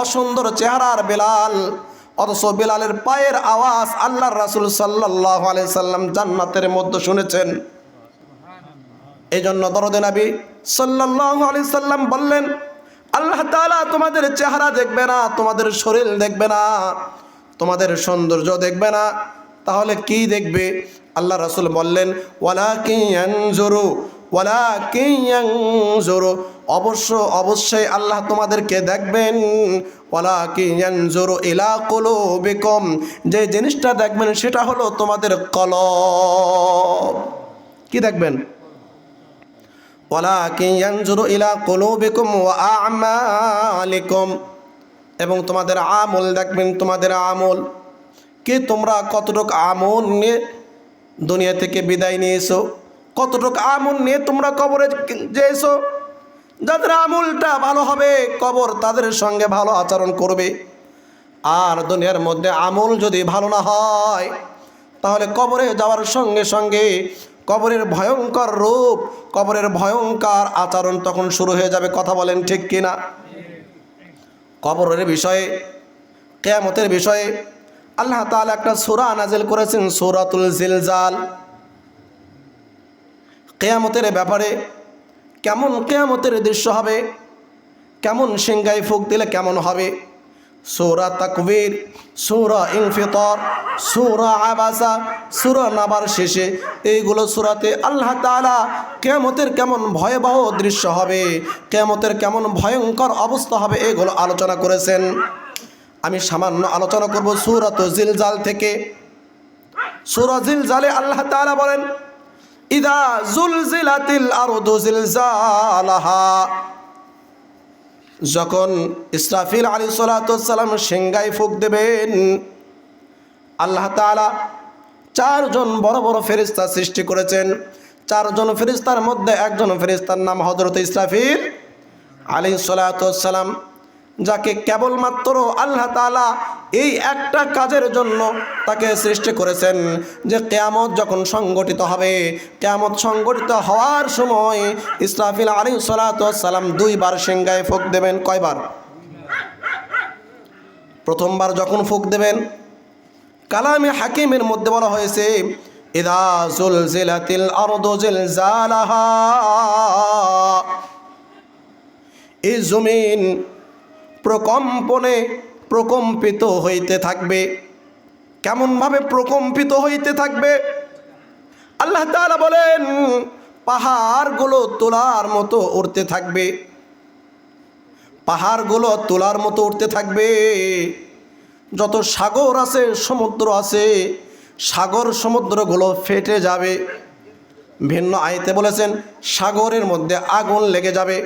অসুন্দর চেহারার বেলাল। অথচ বেলালের পায়ের আওয়াজ আল্লাহর রাসূল সাল্লাল্লাহু আলাইহি সাল্লাম জান্নাতের মধ্যে শুনেছেন। এই জন্য দরদে নবী সাল্লাল্লাহু আলাইহি সাল্লাম বললেন, আল্লাহ তাআলা তোমাদের চেহারা দেখবে না, তোমাদের শরীর দেখবে না, তোমাদের সৌন্দর্য দেখবে না, তাহলে কি দেখবে? আল্লাহ রাসূল বললেন, ওয়ালাকিন ইয়ানজুরু, অবশ্যই আল্লাহ তোমাদেরকে দেখবেন। ওয়ালাকিন ইয়ানজুরু ইলা কুলুবিকুম, যে জিনিসটা দেখবেন সেটা হলো তোমাদের কলব। কি দেখবেন? ওয়ালাকিন ইয়ানজুরু ইলা কুলুবিকুম ওয়া আ'মালিকুম, এবং তোমাদের আমল দেখবেন, তোমাদের আমল। কি তোমরা কতটুকু আমল নিয়ে দুনিয়া থেকে বিদায় নিয়েছো? কতটুকু আমল নিয়ে তোমরা কবরে যেয়েছো? যাদের আমলটা ভালো হবে কবর তাদের সঙ্গে ভালো আচরণ করবে। আর দুনিয়ার মধ্যে আমল যদি ভালো না হয় তাহলে কবরে যাওয়ার সঙ্গে সঙ্গে কবরের ভয়ঙ্কর রূপ, কবরের ভয়ঙ্কর আচরণ তখন শুরু হয়ে যাবে। কথা বলেন ঠিক কিনা? কবরের বিষয়ে, কিয়ামতের বিষয়ে আল্লাহ তাআলা একটা সূরা নাযিল করেছেন, সূরাতুল জিলজাল। কিয়ামতের ব্যাপারে, কেমন কিয়ামতের দৃশ্য হবে, কেমন সিংহায় ফুঁক দিলে কেমন হবে, সূরা তাকবীর, সূরা ইনফিতার, সূরা আবাসা, সূরা নাবার শেষে এইগুলো সূরাতে আল্লাহ তাআলা কিয়ামতের কেমন ভয়াবহ দৃশ্য হবে, কিয়ামতের কেমন ভয়ঙ্কর অবস্থা হবে এগুলো আলোচনা করেছেন। আমি সামান্য আলোচনা করব সূরাতুল জিলজাল থেকে। সূরা জিলজালে আল্লাহ তাআলা বলেন, ইদা জুলজিলাতিল আরদু জিলজালাহা, যখন ইসরাফিল আলাইহিস সালাতু ওয়াস সালাম সিংহায় ফুঁক দেবেন, আল্লাহ তাআলা চারজন বড় বড় ফেরেশতা সৃষ্টি করেছেন। চারজন ফেরেশতার মধ্যে একজন ফেরেশতার নাম হযরত ইসরাফিল আলাইহিস সালাতু ওয়াস সালাম, যাকে কেবলমাত্র আল্লাহ তাআলা এই একটা কাজের জন্য তাকে সৃষ্টি করেছেন, যে কিয়ামত যখন সংগঠিত হবে, কিয়ামত সংগঠিত হওয়ার সময় ইসরাফিল আলাইহিস সালাতু ওয়াস সালাম দুইবার সিংহায় ফুঁক দেবেন। কয়বার? প্রথমবার যখন ফুঁক দেবেন, কালামে হাকিমের মধ্যে বলা হয়েছে ইযা জুলজিলাতিল আরদু জিলজালাহা, এই জমিন প্রকম্পনে প্রকম্পিত হইতে থাকবে। কেমনভাবে প্রকম্পিত হইতে থাকবে? আল্লাহ তাআলা বলেন পাহাড়গুলো তোলার মতো উঠতে থাকবে, পাহাড়গুলো তোলার মতো উঠতে থাকবে। যত সাগর আছে, সমুদ্র আছে, সাগর সমুদ্রগুলো ফেটে যাবে। ভিন্ন আয়াতে বলেছেন সাগরের মধ্যে আগুন লেগে যাবে,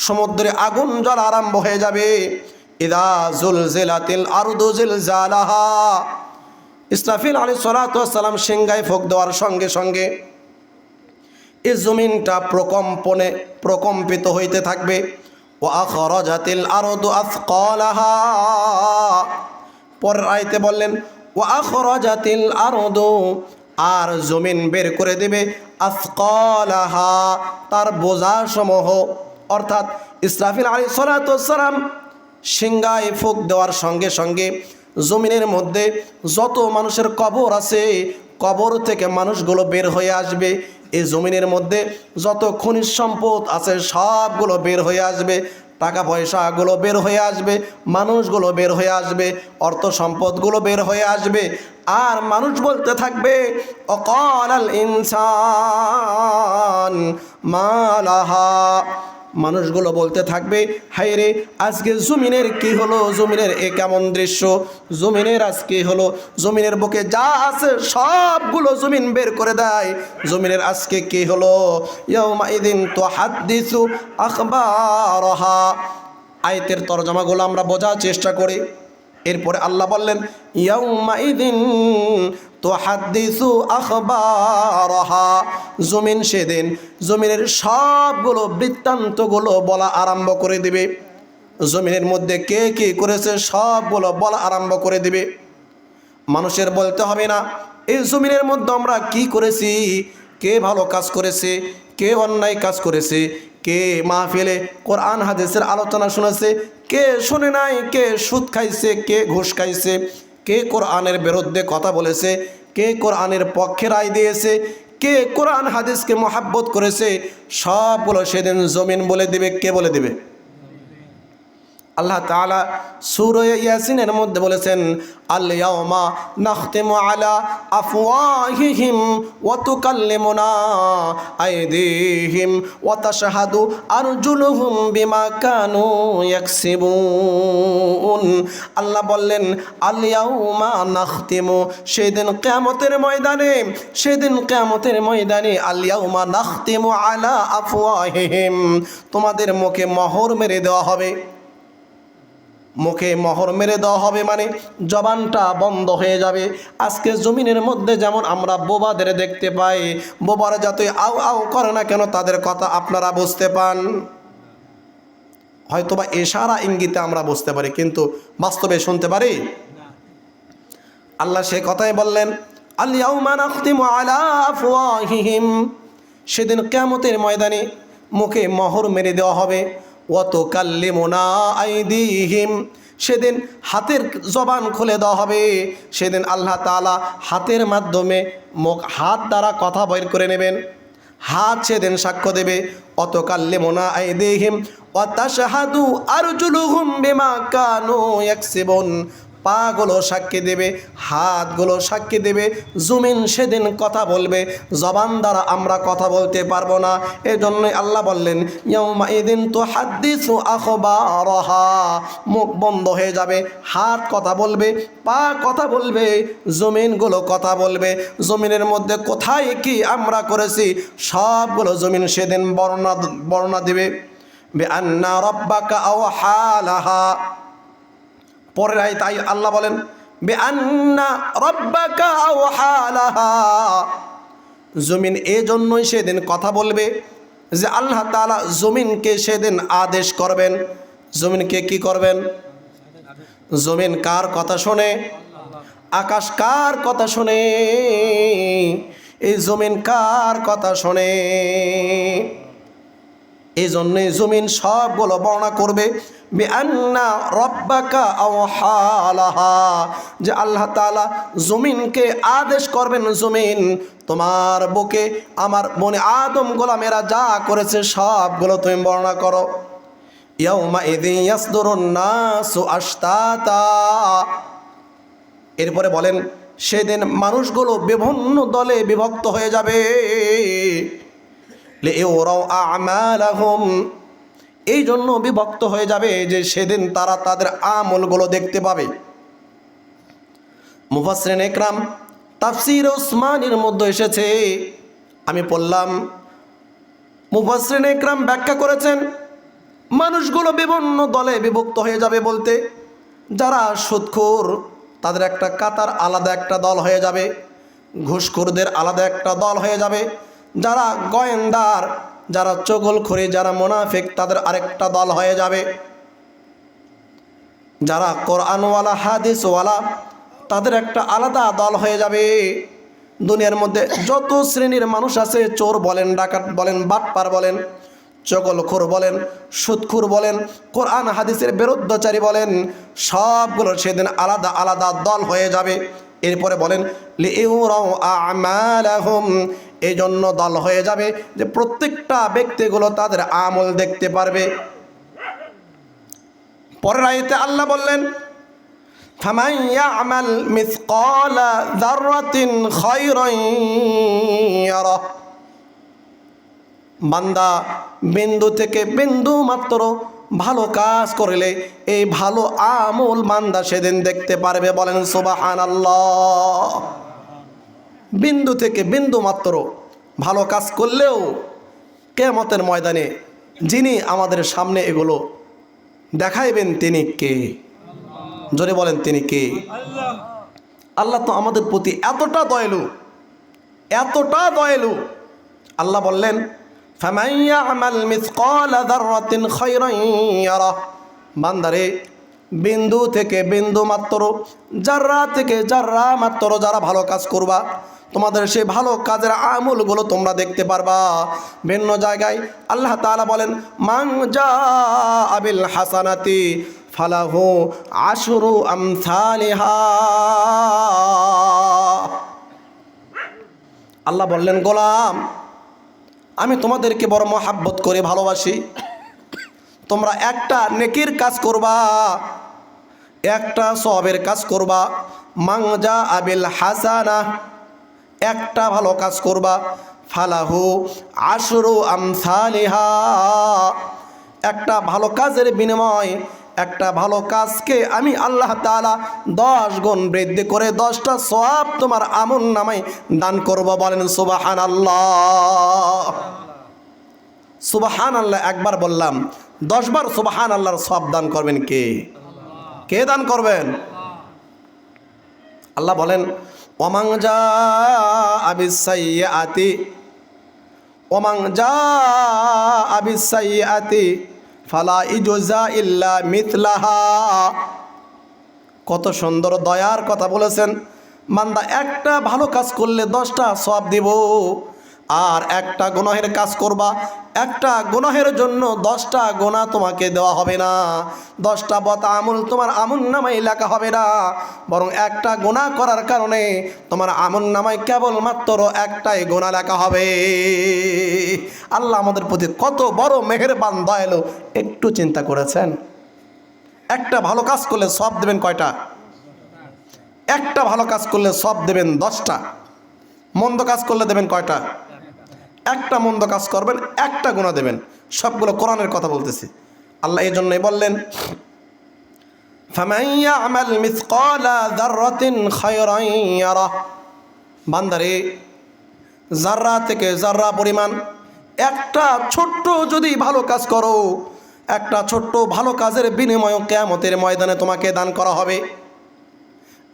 সমুদ্রে আগুন জ্বলা আরম্ভ হয়ে যাবে। ইযা জুলজিলাতিল আরদু জিলজালাহা, ইসরাফিল আলাইহিস সালাতু ওয়াস সালাম সিংহায় ফুঁক দেওয়ার সঙ্গে সঙ্গে এই জমিনটা প্রকম্পনে প্রকম্পিত হইতে থাকবে। ওয়া আখরাজাতিল আরদু আথকালাহা, পরের আয়াতে বললেন ওয়া আখরাজাতিল আরদু, আর জমিন বের করে দেবে আথকালাহা, তার বোঝাসমূহ। অর্থাৎ ইসরাফিল আলাইহিস সালাতু ওয়াস সালাম সিংহায় ফুঁক দেওয়ার সঙ্গে সঙ্গে জমিনের মধ্যে যত মানুষের কবর আছে, কবর থেকে মানুষগুলো বের হয়ে আসবে। এই জমিনের মধ্যে যত খনিজ সম্পদ আছে সবগুলো বের হয়ে আসবে, টাকা পয়সাগুলো বের হয়ে আসবে, মানুষগুলো বের হয়ে আসবে, অর্থ সম্পদগুলো বের হয়ে আসবে। আর মানুষ বলতে থাকবে অকালাল ইনসান মা লাহা, মানুষগুলো বলতে থাকবে হায় রে আজকে জমিনের কি হলো, জমিনের এ কেমন দৃশ্য, জমিনের আজকে হলো, জমিনের বুকে যা আছে সবগুলো জমিন বের করে দেয়, জমিনের আজকে কি হলো। ইয়াউমা ইদিন তুহাদ্দিসু আখবারহা, আয়াতের তরজমাগুলো আমরা বোঝার চেষ্টা করি। এরপরে আল্লাহ বললেন ইয়াউমা ইদিন তুহাদ্দিসু আখবারহা, জমিন সেদিন জমিনের সবগুলো বৃত্তান্তগুলো বলা আরম্ভ করে দিবে। জমিনের মধ্যে কে কি করেছে সবগুলো বলা আরম্ভ করে দিবে। মানুষের বলতে হবে না এই জমিনের মধ্যে আমরা কি করেছি, কে ভালো কাজ করেছে, কে অন্যায় কাজ করেছে, কে মাহফিলে কোরআন হাদিসের আলোচনা শুনেছে, কে শুনে নাই, কে সুদ খাইছে, কে ঘুষ খাইছে, কে কোরআনের বিরুদ্ধে কথা বলেছে, কে কোরআনের পক্ষে রায় দিয়েছে, কে কোরআন হাদিসকে মহাব্বত করেছে, সবগুলো সেদিন জমিন বলে দিবে। কে বলে দিবে? আল্লাহ তাআলা সূরা ইয়াসিনের মধ্যে বলেছেন আল ইয়াউমা নাখতিমু আলা আফওয়াহিহিম ওয়া তুকাল্লিমুনা আইদিহিম ওয়া তাশহাদু আরজুলুহুম বিমা কানু ইয়াকসিবুন। আল্লাহ বললেন আল ইয়াউমা নাখতিমু, সেদিন কিয়ামতের ময়দানে, সেদিন কিয়ামতের ময়দানে আল ইয়াউমা নাখতিমু আলা আফওয়াহিহিম, তোমাদের মুখে মোহর মেরে দেওয়া হবে। মুখে মোহর মেরে দেওয়া হবে মানে জবানটা বন্ধ হয়ে যাবে। আজকে জমিনের মধ্যে যেমন আমরা বোবাদের দেখতে পাই, বোবারা যতই আউ আউ করে না কেন তাদের কথা আপনারা বুঝতে পান, হয়তোবা ইশারা ইঙ্গিতে আমরা বুঝতে পারি, কিন্তু বাস্তবে শুনতে পারি। আল্লাহ সে কথাই বললেন আল ইয়াউমা নাখতিমু আলা আফওয়াহিহিম, সেদিন কিয়ামতের ময়দানে মুখে মোহর মেরে দেওয়া হবে। ওয়া তুকাল্লিমুনা আইদিহিম, সেদিন হাতের জবান খুলে দেওয়া হবে। সেদিন আল্লাহ তাআলা হাতের মাধ্যমে হাত দ্বারা কথা বের করে নেবেন, হাত সেদিন সাক্ষ্য দেবে। ওয়া তুকাল্লিমুনা আইদিহিম ওয়া তাশহাদু আরজুলুহুম বিমা কানু ইয়াকসিবুন, পাগুলো সাক্ষী দেবে, হাতগুলো সাক্ষী দেবে। জমিন সেদিন কথা বলবে, জবান দ্বারা আমরা কথা বলতে পারবো না। এজন্যই আল্লাহ বললেন ইয়াউমা ইদিন তুহাদ্দিসু আখবারহা, মুখ বন্ধ হয়ে যাবে, হাত কথা বলবে, পা কথা বলবে, জমিনগুলো কথা বলবে। জমিনের মধ্যে কোথায় কি আমরা করেছি সবগুলো জমিন সেদিন বর্ণনা দিবে। বিআন্না রাব্বাকা আওহা লাহা, পরের আয়াতে আল্লাহ বলেন বিআন্না রাব্বাকা আওহা লাহা, জমিন এজন্যই সেদিন কথা বলবে যে আল্লাহ তাআলা জমিনকে সেদিন আদেশ করবেন। জমিনকে কি করবেন? জমিন কার কথা শোনে? আকাশ কার কথা শোনে? এই জমিন কার কথা শোনে? এই জন্যে জমিন সবগুলো বর্ণনা করবে। বিআন্না রাব্বাকা আওহা লাহা, যে আল্লাহ তাআলা জমিনকে আদেশ করবেন, জমিন তোমার বুকে আমার বনি আদম গোলামেরা যা করেছে সবগুলো তুমি বর্ণনা করো। ইয়াউমা ইযিন ইয়াসদুরুন নাসু আশতাতা, এরপরে বলেন সেদিন মানুষগুলো বিভিন্ন দলে বিভক্ত হয়ে যাবে। লিইউরাউ আ'মালাহুম, এই জন্য বিভক্ত হয়ে যাবে যে সেদিন তারা তাদের আমলগুলো দেখতে পাবে। মুফাসসিরিন ইকরাম তাফসীর উসমানীর মধ্যে এসেছে, আমি পড়লাম, মুফাসসিরিন ইকরাম ব্যাখ্যা করেছেন মানুষগুলো বিভিন্ন দলে বিভক্ত হয়ে যাবে বলতে, যারা সুদখোর তাদের একটা কাতার আলাদা একটা দল হয়ে যাবে, ঘুষখোরদের আলাদা একটা দল হয়ে যাবে, যারা গোয়েন্দার, যারা চগলখড়ি, যারা মুনাফিক তাদের আরেকটা দল হয়ে যাবে, যারা কোরআনওয়ালা হাদিসওয়ালা তাদের একটা আলাদা দল হয়ে যাবে। দুনিয়ার মধ্যে যত শ্রেণীর মানুষ আছে, চোর বলেন, ডাকাত বলেন, বাটপার বলেন, চগলখোর বলেন, সুদখোর বলেন, কোরআন হাদিসের বিরুদ্ধচারী বলেন, সবগুলো সেদিন আলাদা আলাদা দল হয়ে যাবে। এরপরে বলেন লিইউরাউ আ'মালাহুম, এই জন্য দল হয়ে যাবে যে প্রত্যেকটা ব্যক্তিগুলো তাদের আমল দেখতে পারবে। পরের আয়াতে আল্লাহ বললেন ফামান ইয়া'মাল মিসকালা যাররাতিন খায়রান ইয়ারাহ, বান্দা বিন্দু থেকে বিন্দু মাত্র ভালো কাজ করলে এই ভালো আমল বান্দা সেদিন দেখতে পারবে। বলেন সুবহানাল্লাহ। বিন্দু থেকে বিন্দু মাত্র ভালো কাজ করলেও কিয়ামতের ময়দানে যিনি আমাদের সামনে এগুলো দেখাইবেন তিনি কে? জোরে বলেন তিনি কে? আল্লাহ তো আমাদের প্রতি এতটা দয়ালু, এতটা দয়ালু। আল্লাহ বললেন ফামান ইয়া'মাল মিসকালা যাররাতিন খায়রান ইয়ারাহ, বান্দারে বিন্দু থেকে বিন্দু মাত্র, জাররা থেকে জাররা মাত্র যারা ভালো কাজ করবা, তোমাদের সেই ভালো কাজের আমলগুলো তোমরা দেখতে পারবা। ভিন্ন জায়গায় আল্লাহ তাআলা বলেন মান জাআ বিল হাসানাতি ফালাহু আশরু আমসালিহা। আল্লাহ বললেন গোলাম, আমি তোমাদেরকে বড় মহাব্বত করে ভালোবাসি, তোমরা একটা নেকির কাজ করবা, একটা সওয়াবের কাজ করবা, মান জাআ বিল হাসানা, একটা ভালো কাজ করবা, ফালাহু আশরু আমসালিহা, একটা ভালো কাজের বিনিময় একটা ভালো কাজকে আমি আল্লাহ তাআলা 10 গুণ বৃদ্ধি করে 10টা সওয়াব তোমার আমল নামায় দান করব। বলেন সুবহানাল্লাহ। সুবহানাল্লাহ একবার বললাম, 10 বার সুবহানাল্লাহর সওয়াব দান করবেন কে? কে দান করবেন? আল্লাহ বলেন ওমান জাআ বিস-সাইয়্যাতি, ওমান জাআ বিস-সাইয়্যাতি ফালা ইজজা ইল্লা মিথলাহা। কত সুন্দর দয়ার কথা বলেছেন, বান্দা একটা ভালো কাজ করলে 10টা সওয়াব দিব, আর একটা গুনাহের কাজ করবা, একটা গুনাহের জন্য 10টা গুনাহ তোমাকে দেওয়া হবে না, 10টা বদ আমল তোমার আমল নামায় লেখা হবে না, বরং একটা গুনাহ করার কারণে তোমার আমল নামায় কেবলমাত্র একটাই গুনাহ লেখা হবে। আল্লাহ আমাদের প্রতি কত বড় মেহেরবান দয়ালু, একটু চিন্তা করেছেন? একটা ভালো কাজ করলে সওয়াব দেবেন কয়টা? একটা ভালো কাজ করলে সওয়াব দেবেন 10টা। মন্দ কাজ করলে দেবেন কয়টা? একটা মন্দ কাজ করবেন, একটা গুনাহ দেবেন। সবগুলো কোরআনের কথা বলতেছি। আল্লাহ এই জন্যই বললেন ফামান ইয়া'মাল মিসকালা যাররাতিন খায়রান ইয়ারাহ, বান্দারে জাররা থেকে জাররা পরিমাণ একটা ছোট্ট যদি ভালো কাজ করো, একটা ছোট্ট ভালো কাজের বিনিময়ে কিয়ামতের ময়দানে তোমাকে দান করা হবে।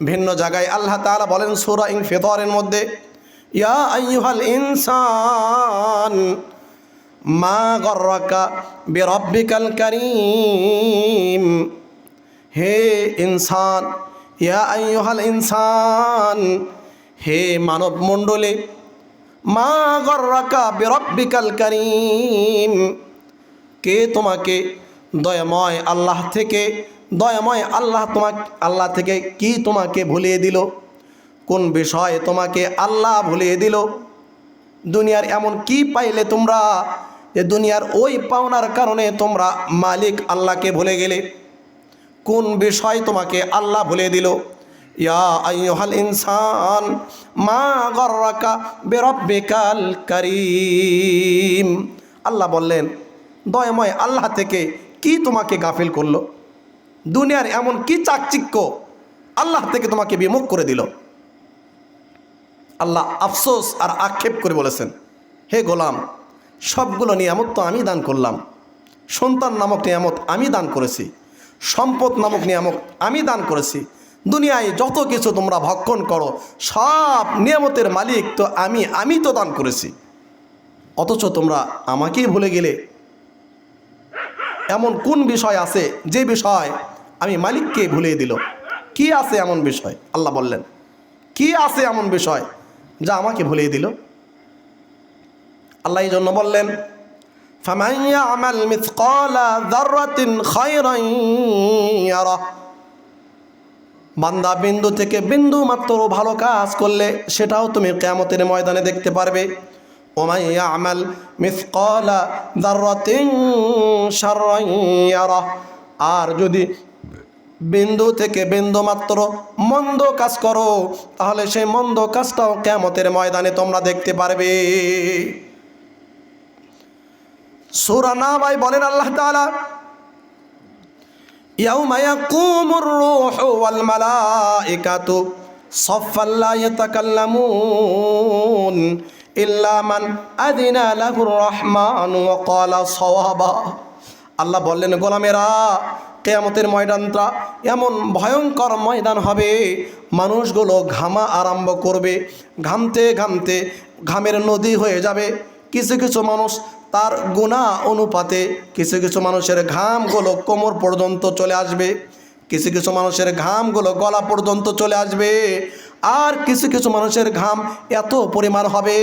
ভিন্ন জায়গায় আল্লাহ তাআলা বলেন সূরা ইনফিতারের মধ্যে ইয়া আইয়ুহাল ইনসান মা গররাকা বিরাব্বিকাল কারীম, হে ইনসান, ইয়া আইয়ুহাল ইনসান, হে মানব মণ্ডলী, মা গররাকা বিরাব্বিকাল কারীম, কে তোমাকে দয়াময় আল্লাহ থেকে আল্লাহ থেকে কি তোমাকে ভুলিয়ে দিল? কোন বিষয় তোমাকে আল্লাহ ভুলিয়ে দিল? দুনিয়ার এমন কি পাইলে তোমরা যে দুনিয়ার ওই পাওনার কারণে তোমরা মালিক আল্লাহকে ভুলে গেলে? কোন বিষয় তোমাকে আল্লাহ ভুলিয়ে দিল? ইয়া আইয়ুহাল ইনসান মা গররাকা বিরাব্বিকাল কারীম। আল্লাহ বললেন, দয়াময় আল্লাহ থেকে কি তোমাকে গাফিল করলো? দুনিয়ার এমন কি চাকচিক্য আল্লাহ থেকে তোমাকে বিমুখ করে দিল? আল্লাহ আফসোস আর আক্ষেপ করে বলেছেন, হে গোলাম, সবগুলো নিয়ামত তো আমি দান করলাম। সন্তান নামক নিয়ামত আমি দান করেছি, সম্পদ নামক নিয়ামত আমি দান করেছি। দুনিয়ায় যত কিছু তোমরা ভক্ষণ করো সব নিয়ামতের মালিক তো আমি তো দান করেছি, অথচ তোমরা আমাকেই ভুলে গেলে। এমন কোন বিষয় আছে যে বিষয় আমি মালিককে ভুলিয়ে দিল? কি আছে এমন বিষয়? আল্লাহ বললেন, কি আছে এমন বিষয় যা আমাকে ভুলিয়ে দিল? আল্লাহ এই জন্য বললেন, ফামান ইয়ামাল মিসকালা যাররাতিন খায়রান ইয়ারা। বান্দা বিন্দু থেকে বিন্দু মাত্র ভালো কাজ করলে সেটাও তুমি কিয়ামতের ময়দানে দেখতে পারবে। ওমান ইয়ামাল মিসকালা যাররাতিন শাররান ইয়ারা। আর যদি বিন্দু থেকে বিন্দু মাত্র মন্দ কাজ করো তাহলে সেই মন্দ কাজটাও কিয়ামতের ময়দানে তোমরা দেখতে পারবে। সূরা নাবায় বলেন আল্লাহ তাআলা, ইয়াউমা ইয়াকুমুর রূহু ওয়াল মালাইকাতু সাফফান লা ইয়াতাকাল্লামুন ইল্লা মান আযিনা লাহুর রাহমানু ওয়া ক্বালা সাওয়াবা। আল্লাহ বললেন, গোলামেরা, কিয়ামতের ময়দানটা এমন ভয়ঙ্কর ময়দান হবে, মানুষগুলো ঘামা আরম্ভ করবে, ঘামতে ঘামতে ঘামের নদী হয়ে যাবে। কিছু কিছু মানুষ তার গুনাহ অনুপাতে কিছু কিছু মানুষের ঘামগুলো কোমর পর্যন্ত চলে আসবে, কিছু কিছু মানুষের ঘামগুলো গলা পর্যন্ত চলে আসবে, আর কিছু কিছু মানুষের ঘাম এত পরিমাণ হবে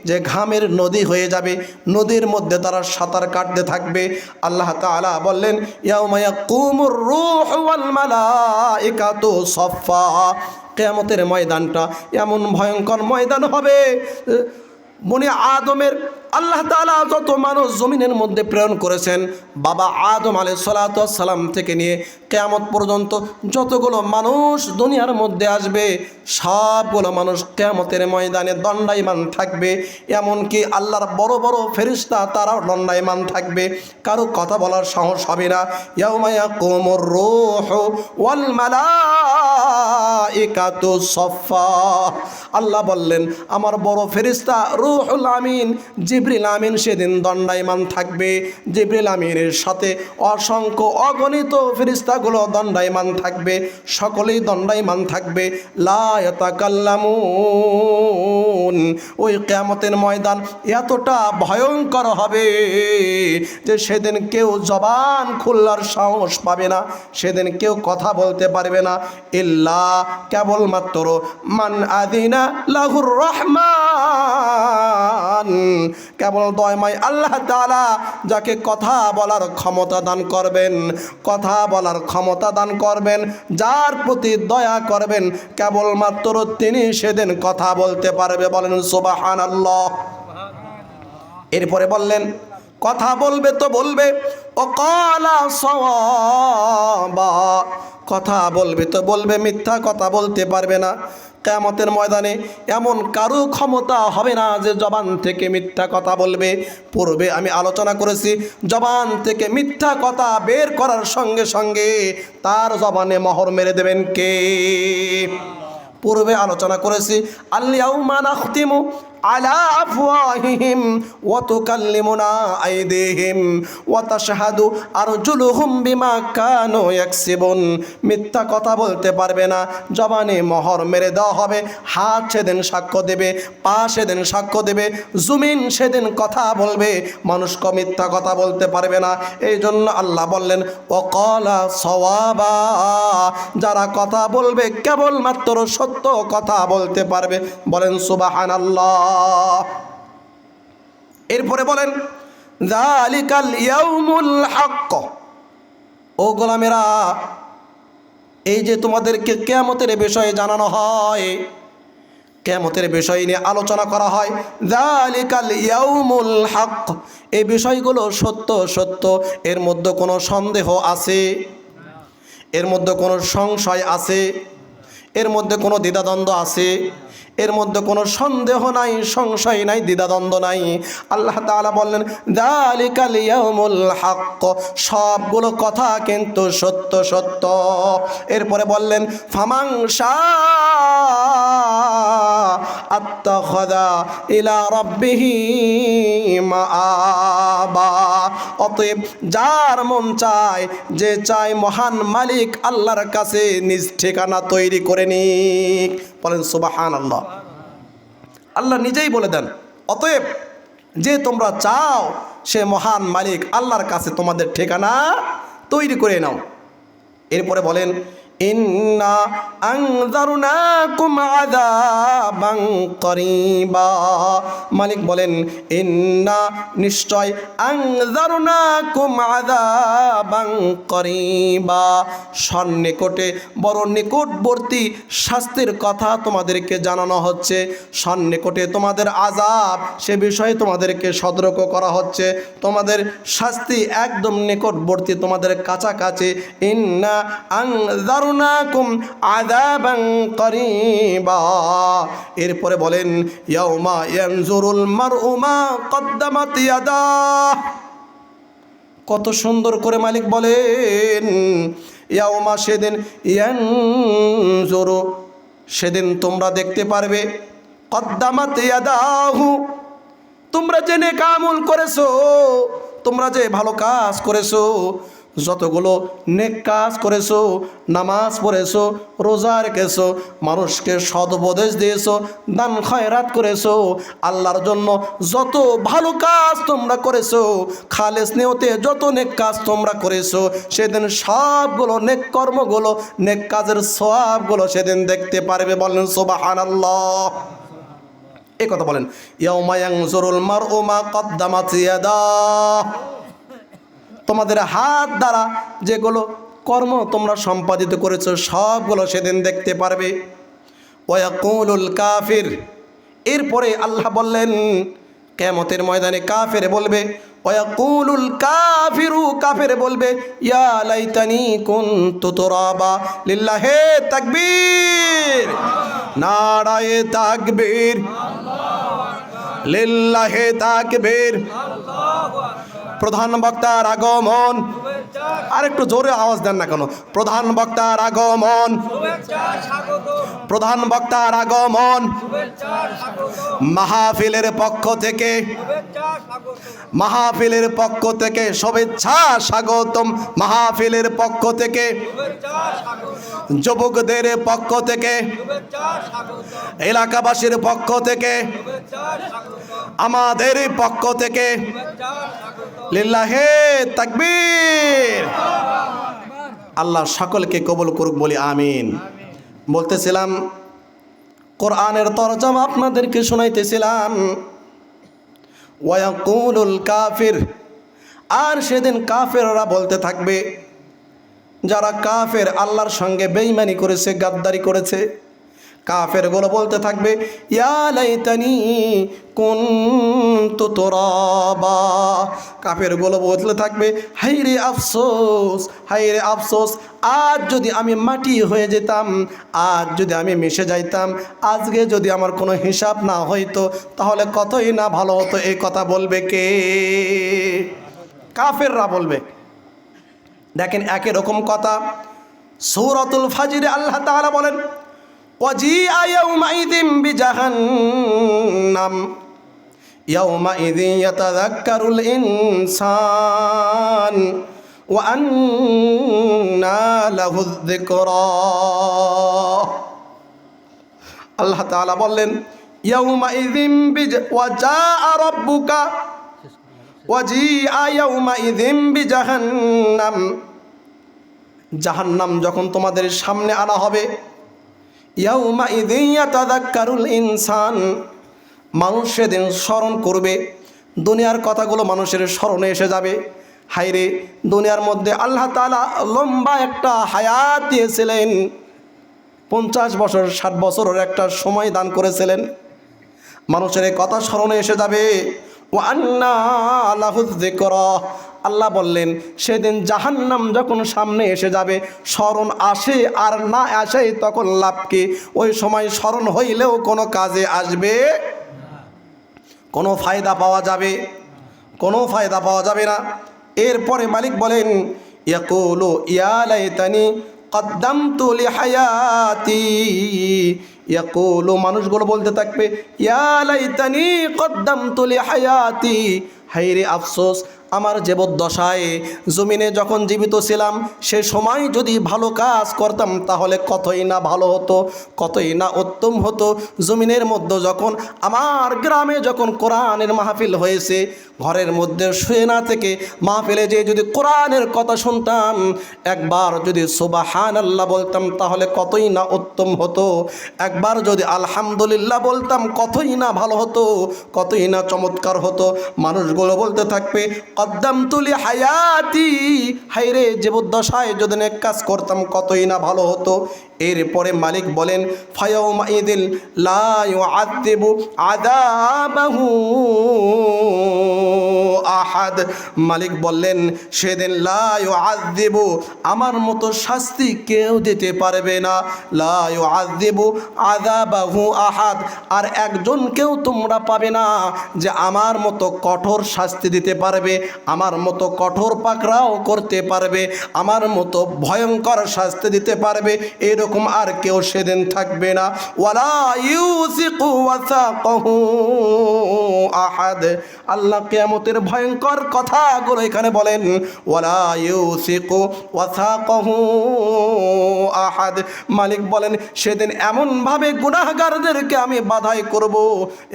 যে ঘামের নদী হয়ে যাবে, নদীর মধ্যে তারা সাঁতার কাটতে থাকবে। আল্লাহ তাআলা বললেন, ইয়াউমা ইয়াকুমুর রূহু ওয়াল মালাইকাতু সাফফা। কিয়ামতের ময়দানটা এমন ভয়ঙ্কর ময়দান হবে, বনি আদমের আল্লাহ তাআলা যত মানুষ জমিনের মধ্যে প্রেরণ করেছেন, বাবা আদম আলাইহিস সালাতু ওয়াস সালাম থেকে নিয়ে কিয়ামত পর্যন্ত যতগুলো মানুষ দুনিয়ার মধ্যে আসবে সবগুলো মানুষ কিয়ামতের ময়দানে দণ্ডায়মান থাকবে। এমনকি আল্লাহর বড় বড় ফেরেশতা তারাও দণ্ডায়মান থাকবে, কারো কথা বলার সাহস হবে না। ইয়াউমা ইয়াকুমুর রূহু ওয়াল মালাইকাতু সাফফা। আল্লাহ বললেন, আমার বড় ফেরেশতা রূহুল আমিন জিবরিল আমিন সেদিন দণ্ডায়মান থাকবে। জিবরিল আমিনের সাথে অসংখ্য অগণিত ফেরেশতাগুলো দণ্ডায়মান থাকবে, সকলেই দণ্ডায়মান থাকবে। লা ইয়াতাকাল্লামুন। ওই কিয়ামতের ময়দান এতটা ভয়ঙ্কর হবে যে সেদিন কেউ জবান খোলার সাহস পাবে না, সেদিন কেউ কথা বলতে পারবে না। ইল্লা, কেবলমাত্র মান আযিনা লাহুর রহমান, কেবল দয়াময় আল্লাহ তাআলা যাকে কথা বলার ক্ষমতা দান করবেন, কথা বলার ক্ষমতা দান করবেন, যার প্রতি দয়া করবেন, কেবলমাত্র তিনি সেদিন কথা বলতে পারবে। বলেন সুবহানাল্লাহ। এরপরে বললেন, কথা বলবে তো বলবে, ও ক্বালা সাওয়াবা, কথা বলবে তো বলবে, মিথ্যা কথা বলতে পারবে না। কিয়ামতের ময়দানে এমন কারো ক্ষমতা হবে না যে জবান থেকে মিথ্যা কথা বলবে। পূর্বে আমি আলোচনা করেছি, জবান থেকে মিথ্যা কথা বের করার সঙ্গে সঙ্গে তার জবানে মোহর মেরে দেবেন কে? পূর্বে আলোচনা করেছি, আল ইয়াউমা নাখতিমু আলা আফওয়াহিহিম ওয়া তুকাল্লিমুনা আইদিহিম ওয়া তাশহাদু আরজুলুহুম বিমা কানু ইয়াকসিবুন। মিথ্যা কথা বলতে পারবে না, জবানে মোহর মেরে দেওয়া হবে। হাত সেদিন সাক্ষ্য দেবে, পা সেদিন সাক্ষ্য দেবে, জমিন সেদিন কথা বলবে, মানুষ মিথ্যা কথা বলতে পারবে না। এই জন্য আল্লাহ বললেন, ও ক্বালা সাওয়াবা, যারা কথা বলবে কেবলমাত্র সত্য কথা বলতে পারবে। বলেন সুবহানাল্লাহ। এরপরে বলেন, যালিকাল ইয়াউমুল হক, ও গোলামেরা, এই যে তোমাদেরকে কিয়ামতের বিষয়ে জানানো হয়, কিয়ামতের বিষয় নিয়ে আলোচনা করা হয়, যালিকাল ইয়াউমুল হক, এই বিষয়গুলো সত্য সত্য, এর মধ্যে কোনো সন্দেহ আছে? এর মধ্যে কোনো সংশয় আছে? এর মধ্যে কোনো দ্বিধাদ্বন্দ্ব আছে? এর মধ্যে কোনো সন্দেহ নাই, সংশয় নাই, দ্বিধাদ্বন্দ্ব নাই। আল্লাহ তাআলা বললেন যালিকাল ইয়াউমুল হক, সবগুলো কথা কিন্তু সত্য সত্য। এরপরে বললেন ফামান শাআ আত্তাখাযা ইলা রাব্বিহি মাআবা, অতএব যার মন চায়, যে চায় মহান মালিক আল্লাহর কাছে নিজ ঠিকানা তৈরি করে নিক। বলেন সুবহানাল্লাহ। আল্লাহ নিজেই বলে দেন, অতএব যে তোমরা চাও সে মহান মালিক আল্লাহর কাছে তোমাদের ঠিকানা তৈরি করে নাও। এরপরে বলেন ইন্না আনযারনাকুম আযাবান করিবা, মালিক বলেন ইন্না, নিশ্চয়, আনযারনাকুম আযাবান করিবা, সন্নিকটে বড় নিকটবর্তী শাস্তির কথা তোমাদেরকে জানানো হচ্ছে। সন্নিকটে তোমাদের আযাব, সে বিষয়ে তোমাদেরকে সতর্ক করা হচ্ছে। তোমাদের শাস্তি একদম নিকটবর্তী, তোমাদের কাছাকাছি। ইন্না আনযারনাকুম আযাবান করিবা। এরপরে বলেন ইয়াউমা ইয়ানজুরুল মারউ মা কদ্দামাত ইয়াদাহ, কত সুন্দর করে মালিক বলেন ইয়াউমা, সেদিন, ইয়ানজুরু, সেদিন তোমরা দেখতে পারবে, কদ্দামাত ইয়াদাহু, তোমরা যে নেক আমল করেছো, তোমরা যে ভালো কাজ করেছো, যতগুলো নেক কাজ করেছো, নামাজ পড়েছো, রোজা রেখেছো, মানুষকে সদুপদেশ দিয়েছো, দান খয়রাত করেছো, আল্লাহর জন্য যত ভালো কাজ তোমরা করেছো, খালেস নিয়তে যত নেক কাজ তোমরা করেছো, সেদিন সবগুলো নেক কর্মগুলো, নেক কাজের সওয়াবগুলো সেদিন দেখতে পারবে। বলেন সুবহানাল্লাহ। এই কথা বলেন ইয়াউমা ইয়ানজুরুল মারউ মা কদ্দামাত ইয়াদাহ, তোমাদের হাত দ্বারা যেগুলো কর্ম তোমরা সম্পাদিত করেছো সবগুলো সেদিন দেখতে পারবে। ওয়ায়াকুলুল কাফির, এরপরে আল্লাহ বললেন কিয়ামতের ময়দানে কাফের বলবে, ওয়ায়াকুলুল কাফিরু, কাফের বলবে ইয়া লাইতানি কুনতু তুরাবা। লিল্লাহে তাকবীর, নারায়ে তাকবীর, লিল্লাহে তাকবীর। প্রধান বক্তার আগমন, আর একটু জোরে আওয়াজ দেন না কেন? প্রধান বক্তার আগমন, প্রধান বক্তার আগমন, মাহফিলের পক্ষ থেকে, মাহফিলের পক্ষ থেকে শুভেচ্ছা স্বাগতম, মাহফিলের পক্ষ থেকে, যুবকদের পক্ষ থেকে, এলাকাবাসীর পক্ষ থেকে, আমাদের পক্ষ থেকে, লিল্লাহে তাকবীর। আল্লাহ সকলকে কবুল করুক, বলি আমিন। বলতেছিলাম কোরআনের তরজমা আপনাদেরকে শোনাইতেছিলাম। ওয়ায়াকুলুল কাফির, আর সেদিন কাফেররা বলতে থাকবে, যারা কাফের, আল্লাহর সঙ্গে বেঈমানি করেছে, গাদ্দারি করেছে, কাফেরগুলো বলতে থাকবে ইয়া লাইতানি কুনতু তুরাবা, কাফেরগুলো বলতে থাকবে হায়রে আফসোস, হায়রে আফসোস, আজ যদি আমি মাটি হয়ে যেতাম, আজ যদি আমি মিশে যাইতাম, আজকে যদি আমার কোনো হিসাব না হইতো, তাহলে কতই না ভালো হতো। এই কথা বলবে কে? কাফেররা বলবে। দেখেন একই রকম কথা সূরাতুল ফাজরে আল্লাহ তাআলা বলেন ওয়াজিআ ইয়াউমাইযিন বিজাহান্নাম ইয়াউমাইযিন ইয়াতাযাক্কারুল ইনসান ওয়া আন্না লাহুয যিকরা। আল্লাহ তাআলা বললেন ইয়াউমাইযিন ওয়াজাআ রাব্বুকা ওয়াজিআ ইয়াউমাইযিন বিজাহান্নাম, জাহান্নাম যখন তোমাদের সামনে আনা হবে, ইয়াউমাইযিন ইয়াতাযাক্কারুল ইনসান, মানুষ সেদিন স্মরণ করবে, দুনিয়ার কথাগুলো মানুষের স্মরণে এসে যাবে, হায়রে, দুনিয়ার মধ্যে আল্লাহ তাআলা লম্বা একটা হায়াত দিয়েছিলেন, 50 বছর 60 বছরের একটা সময় দান করেছিলেন। মানুষের এই কথা স্মরণে এসে যাবে, ওয়া আন্না লাহুয যিকরা। আল্লাহ বললেন সেদিন জাহান্নাম যখন সামনে এসে যাবে, স্মরণ আসে আর না আসে তখন লাভ কি? ওই সময় স্মরণ হইলেও কোনো কাজে আসবে, কোনো ফায়দা পাওয়া যাবে, কোনো ফায়দা পাওয়া যাবে না। এরপরে মালিক বলেন, ইয়াকুলু ইয়া লাইতানি কদ্দামতু লিহায়াতি। ইয়াকুলু, মানুষগুলো বলতে থাকবে, ইয়া লাইতানি কদ্দামতু লিহায়াতি, হায়রে আফসোস, আমার জীবদ্দশায় জমিনে যখন জীবিত ছিলাম সে সময় যদি ভালো কাজ করতাম তাহলে কতই না ভালো হতো, কতই না উত্তম হতো। জমিনের মধ্যে যখন আমার গ্রামে যখন কোরআনের মাহফিল হয়েছে, ঘরের মধ্যে শুয়ে না থেকে মাহফিলে যে যদি কোরআনের কথা শুনতাম, একবার যদি সুবহানাল্লাহ বলতাম তাহলে কতই না উত্তম হতো, একবার যদি আলহামদুলিল্লাহ বলতাম কতই না ভালো হতো, কতই না চমৎকার হতো। মানুষগুলো বলতে থাকবে, কদ্দামতু লিহায়াতি, হায়রে জীবদ্দশায় যদি নেক কাজ করতাম কতই না ভালো হতো। এরপরে মালিক বলেন, ফায়াউমাইদিন লা ইউআযযিবু আযাবাহু আহাদ। মালিক বললেন সেদিন লা ইউআযযিবু, আমার মতো শাস্তি কেউ দিতে পারবে না, লা ইউআযযিবু আযাবাহু আহাদ, আর একজন কেউ তোমরা পাবে না যে আমার মতো কঠোর শাস্তি দিতে পারবে, আমার মতো কঠোর পাকড়াও করতে পারবে, আমার মতো ভয়ঙ্কর শাস্তি দিতে পারবে, এরকম আর কেউ সেদিন থাকবে না। ওয়ালা ইউসিকু ওয়াসাকাহু আহাদ। আল্লাহ কিয়ামতের ভয়ঙ্কর কথাগুলো এখানে বলেন, ওয়ালা ইউসিকু ওয়াসাকাহু আহাদ। মালিক বলেন সেদিন এমনভাবে গুনাহগারদেরকে আমি বাধাই করব,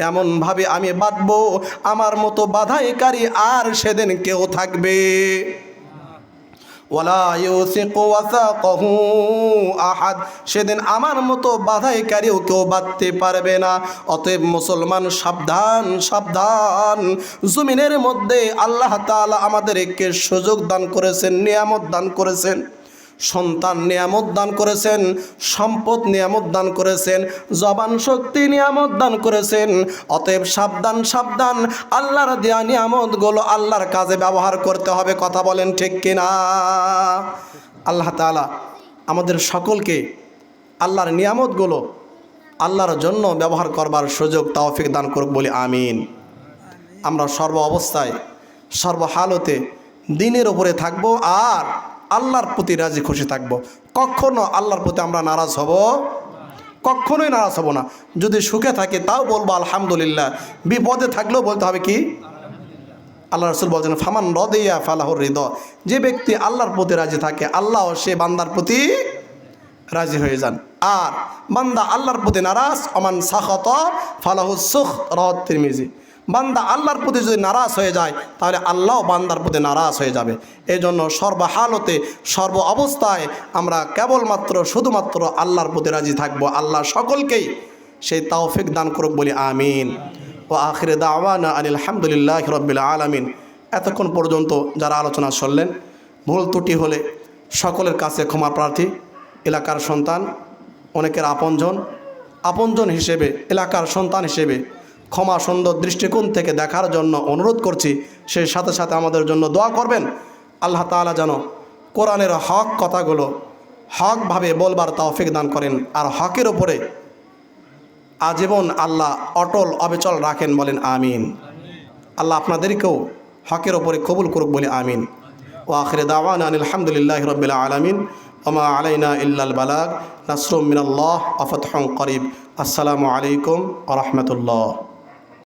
এমনভাবে আমি বাঁধবো, আমার মতো বাধাইকারী আর সেদিন কেউ থাকবে। ওয়ালা ইউসিকু ওয়াসাকাহু আহাদ, সেদিন আমার মতো বাধাইকারীও কেউ বাঁধতে পারবে না। অতএব মুসলমান সাবধান, সাবধান। জমিনের মধ্যে আল্লাহ তাআলা আমাদেরকে সুযোগ দান করেছেন, নিয়ামত দান করেছেন, সন্তান নিয়ামত দান করেছেন, সম্পদ নিয়ামত দান করেছেন, জবান শক্তি নিয়ামত দান করেছেন। অতএব সাবধান, সাবধান, আল্লাহর দেয়া নিয়ামতগুলো আল্লাহর কাজে ব্যবহার করতে হবে। কথা বলেন ঠিক কিনা? আল্লাহ তাআলা আমাদের সকলকে আল্লাহর নিয়ামতগুলো আল্লাহর জন্য ব্যবহার করবার সুযোগ তৌফিক দান করুক বলি আমিন। আমরা সর্ব অবস্থায় সর্বহালতে দ্বীনের উপরে থাকবো আর আল্লাহর প্রতি রাজি খুশি থাকবো। কখনো আল্লাহর প্রতি আমরা নারাজ হব, কখনোই নারাজ হব না। যদি সুখে থাকে তাও বলবো আলহামদুলিল্লাহ, বিপদে থাকলেও বলতে হবে কি? আল্লাহ রাসূল বলছেন, ফামান রাদিয়া ফালাহুর রিদা, যে ব্যক্তি আল্লাহর প্রতি রাজি থাকে আল্লাহ সে বান্দার প্রতি রাজি হয়ে যান। আর বান্দা আল্লাহর প্রতি নারাজ, আমান সাখাতা ফালাহু সুখ, রাওয়াত তিরমিজি। বান্দা আল্লাহর প্রতি যদি নারাজ হয়ে যায় তাহলে আল্লাহ বান্দার প্রতি নারাজ হয়ে যাবে। এই জন্য সর্বহালতে সর্ব অবস্থায় আমরা কেবলমাত্র শুধুমাত্র আল্লাহর প্রতি রাজি থাকবো। আল্লাহ সকলকেই সেই তৌফিক দান করুক বলি আমিন। ও আখিরে দাওয়ানা আনিল হামদুলিল্লাহি রাব্বিল আলামিন। এতক্ষণ পর্যন্ত যারা আলোচনা শুনলেন, ভুল ত্রুটি হলে সকলের কাছে ক্ষমা প্রার্থী। এলাকার সন্তান, অনেকের আপনজন হিসেবে, এলাকার সন্তান হিসেবে ক্ষমা সুন্দর দৃষ্টিকোণ থেকে দেখার জন্য অনুরোধ করছি। সেই সাথে সাথে আমাদের জন্য দোয়া করবেন, আল্লাহ তাআলা যেন কোরআনের হক কথাগুলো হকভাবে বলবার তৌফিক দান করেন, আর হকের ওপরে আজীবন আল্লাহ অটল অবিচল রাখেন বলেন আমিন। আল্লাহ আপনাদেরকেও হকের ওপরে কবুল করুক বলে আমিন। ও আখিরে দাওয়ানা আনিল হামদুলিল্লাহি রাব্বিল আলামিন। ওমা আলাইনা ইল্লাল বালাগ, নাসরুম মিনাল্লাহ ওয়া ফাতহুন করিব। আসসালামু আলাইকুম ওয়া রাহমাতুল্লাহ।